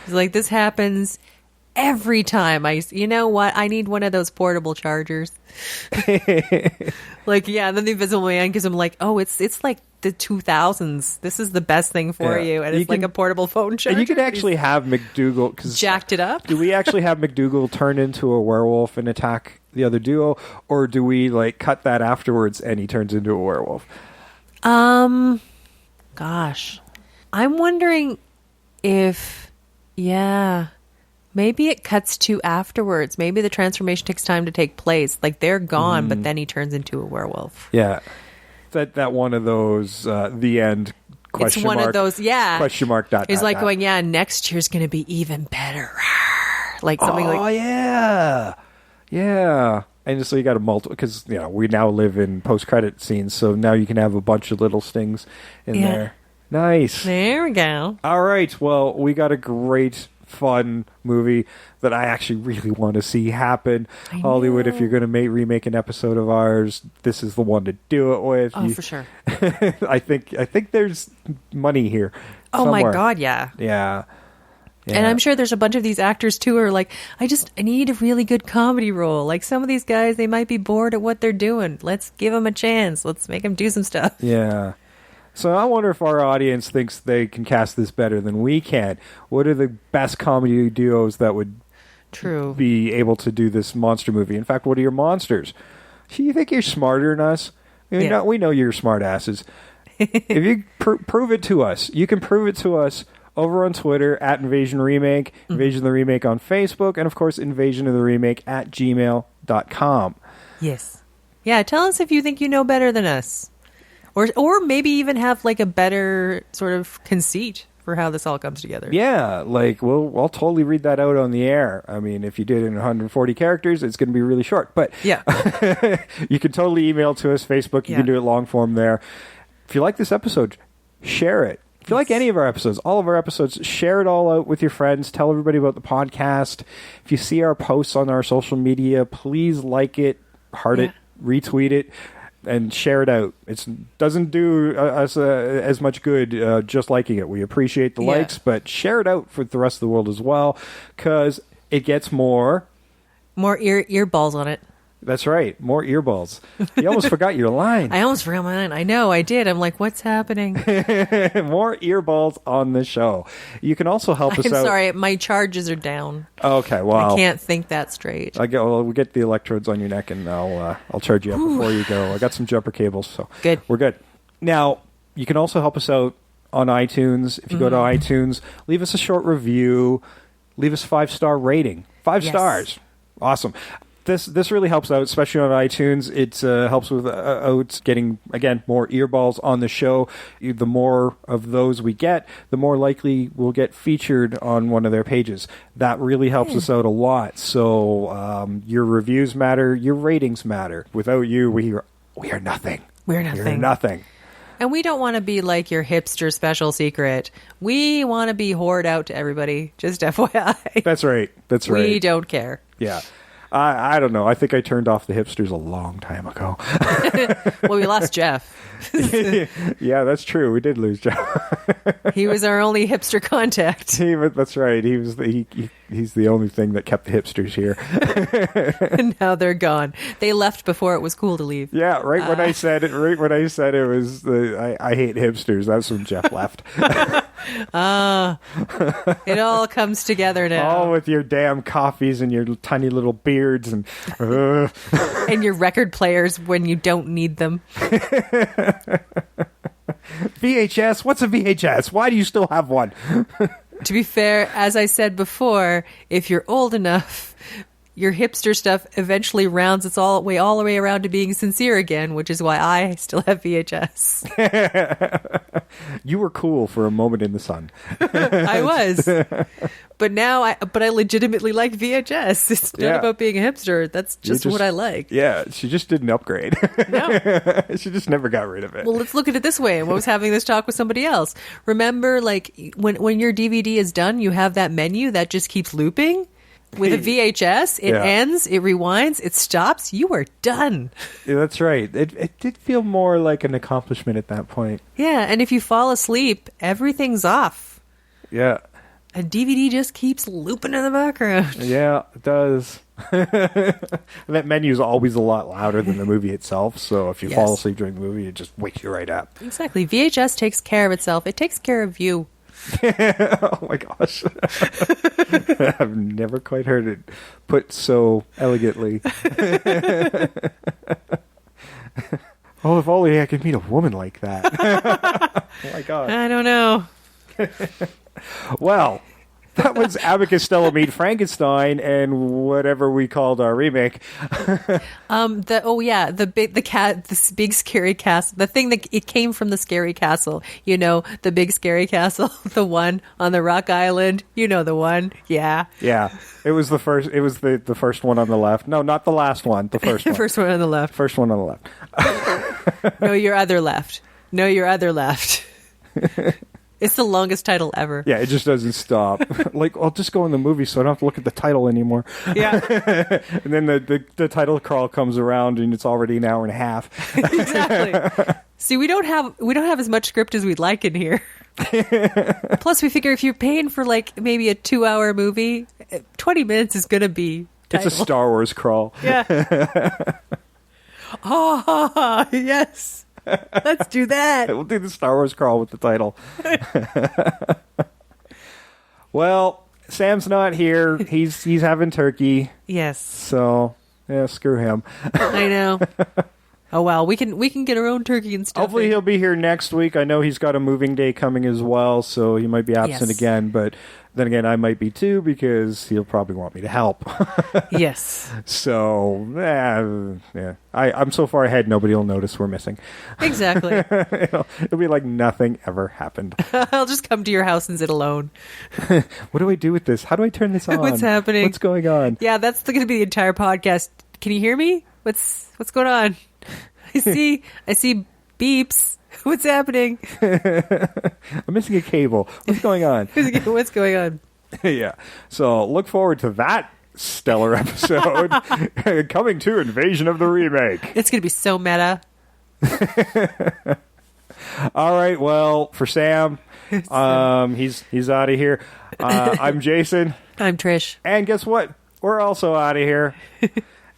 like, this happens every time. You know what? I need one of those portable chargers. Like, yeah. And then the Invisible Man gives him like, oh, it's like the 2000s. This is the best thing for you, and it's like a portable phone charger. And you can actually have McDougal jacked it up. Do we actually have McDougal turn into a werewolf and attack the other duo, or do we like cut that afterwards and he turns into a werewolf? Gosh. I'm wondering if, maybe it cuts to afterwards. Maybe the transformation takes time to take place. Like they're gone, but then he turns into a werewolf. Yeah. That one of those, the end question mark. It's one of those, question mark. He's like going, next year's going to be even better. Like something like. Oh, yeah. Yeah. And so you got a multiple, because, we now live in post-credit scenes, so now you can have a bunch of little stings in there. Nice. There we go. All right. Well, we got a great, fun movie that I actually really want to see happen. Hollywood, if you're going to remake an episode of ours, this is the one to do it with. Oh, for sure. I think there's money here. Oh, somewhere. my God, yeah. Yeah. And I'm sure there's a bunch of these actors, too, who are like, I need a really good comedy role. Like, some of these guys, they might be bored at what they're doing. Let's give them a chance. Let's make them do some stuff. Yeah. So I wonder if our audience thinks they can cast this better than we can. What are the best comedy duos that would be able to do this monster movie? In fact, what are your monsters? Do you think you're smarter than us? We know you're smart asses. If you prove it to us, you can prove it to us over on Twitter at Invasion Remake, Invasion of the Remake on Facebook, and of course Invasion of the Remake at gmail.com. Yes. Yeah, tell us if you think you know better than us. Or maybe even have like a better sort of conceit for how this all comes together. Yeah, like I'll totally read that out on the air. I mean, if you did it in 140 characters, it's going to be really short. But yeah, you can totally email to us, Facebook. You can do it long form there. If you like this episode, share it. If you like any of our episodes, all of our episodes, share it all out with your friends. Tell everybody about the podcast. If you see our posts on our social media, please like it, heart it, retweet it. and share it out. It doesn't do us as much good just liking it. We appreciate the likes, but share it out for the rest of the world as well, because it gets more earballs on it. That's right. More earballs. You almost forgot your line. I almost forgot my line. I know, I did. I'm like, what's happening? More earballs on the show. You can also help us out. I'm sorry, my charges are down. Okay, well. I can't think that straight. We'll get the electrodes on your neck, and I'll charge you up before you go. I got some jumper cables, so good. We're good. Now, you can also help us out on iTunes. If you go to iTunes, leave us a short review. Leave us a 5-star rating. 5 stars. Awesome. This really helps out, especially on iTunes. It helps with out getting, again, more earballs on the show. The more of those we get, the more likely we'll get featured on one of their pages. That really helps us out a lot. So your reviews matter, your ratings matter. Without you, we are nothing. We're nothing. We're nothing. And we don't want to be like your hipster special secret. We want to be hoard out to everybody. Just FYI. That's right. That's right. We don't care. Yeah. I don't know. I think I turned off the hipsters a long time ago. Well, we lost Jeff. Yeah, that's true. We did lose Jeff. He was our only hipster contact. That's right. He's the only thing that kept the hipsters here. And now they're gone. They left before it was cool to leave. Yeah, when I said it was I hate hipsters. That's when Jeff left. It all comes together now. All with your damn coffees and your tiny little beards and and your record players when you don't need them. VHS? What's a VHS? Why do you still have one? To be fair, as I said before, if you're old enough, your hipster stuff eventually rounds its all the way around to being sincere again, which is why I still have VHS. You were cool for a moment in the sun. I was. But now I legitimately like VHS. It's not about being a hipster. That's just what I like. Yeah, she just didn't upgrade. No. She just never got rid of it. Well, let's look at it this way. I was having this talk with somebody else. Remember, like, when your DVD is done, you have that menu that just keeps looping? With a VHS, it ends, it rewinds, it stops, you are done. Yeah, that's right. It did feel more like an accomplishment at that point. Yeah, and if you fall asleep, everything's off. Yeah. A DVD just keeps looping in the background. Yeah, it does. That menu is always a lot louder than the movie itself, so if you fall asleep during the movie, it just wakes you right up. Exactly. VHS takes care of itself. It takes care of you. Oh my gosh. I've never quite heard it put so elegantly. Oh, if only I could meet a woman like that. Oh my god. I don't know. Well, that was Abbott Costello meet Frankenstein and whatever we called our remake. This big scary castle. The thing that it came from the scary castle. You know, the big scary castle, the one on the Rock Island. You know the one. Yeah. Yeah. It was the first. It was the first one on the left. No, not the last one. The first one. First one on the left. First one on the left. No, your other left. No, your other left. It's the longest title ever. Yeah, it just doesn't stop. Like, I'll just go in the movie so I don't have to look at the title anymore. Yeah. And then the title crawl comes around and it's already an hour and a half. Exactly. See, we don't have as much script as we'd like in here. Plus, we figure if you're paying for like maybe a 2-hour movie, 20 minutes is going to be title. It's a Star Wars crawl. Yeah. Oh, yes. Let's do that. We'll do the Star Wars crawl with the title. Well, Sam's not here. He's having turkey. Yes. So, yeah, screw him. I know. Oh well, we can get our own turkey and stuff. Hopefully he'll be here next week. I know he's got a moving day coming as well, so he might be absent again, but then again I might be too because he'll probably want me to help. Yes. So, yeah. I'm so far ahead nobody will notice we're missing. Exactly. It'll be like nothing ever happened. I'll just come to your house and sit alone. What do I do with this? How do I turn this on? What's happening? What's going on? Yeah, that's going to be the entire podcast. Can you hear me? What's going on? I see beeps. What's happening? I'm missing a cable. What's going on? What's going on? Yeah. So look forward to that stellar episode coming to Invasion of the Remake. It's going to be so meta. All right, well, for Sam, he's out of here. I'm Jason. I'm Trish. And guess what? We're also out of here.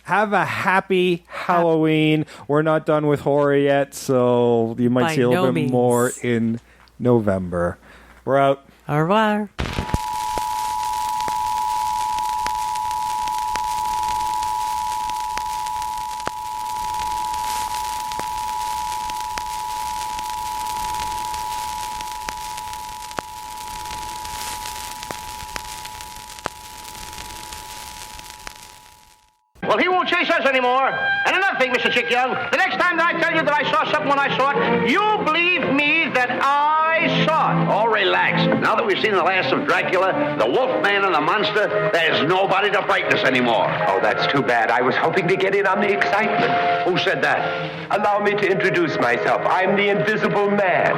Have a happy Halloween. We're not done with horror yet, so you might see a little bit more in November. We're out. Au revoir. Well, he won't chase us anymore. And another thing, Mr. Chick Young, the next time that I tell you that I saw something when I saw it, you believe me that I saw it. Oh, relax. Now that we've seen the last of Dracula, the Wolfman and the Monster, there's nobody to frighten us anymore. Oh, that's too bad. I was hoping to get in on the excitement. Who said that? Allow me to introduce myself. I'm the Invisible Man.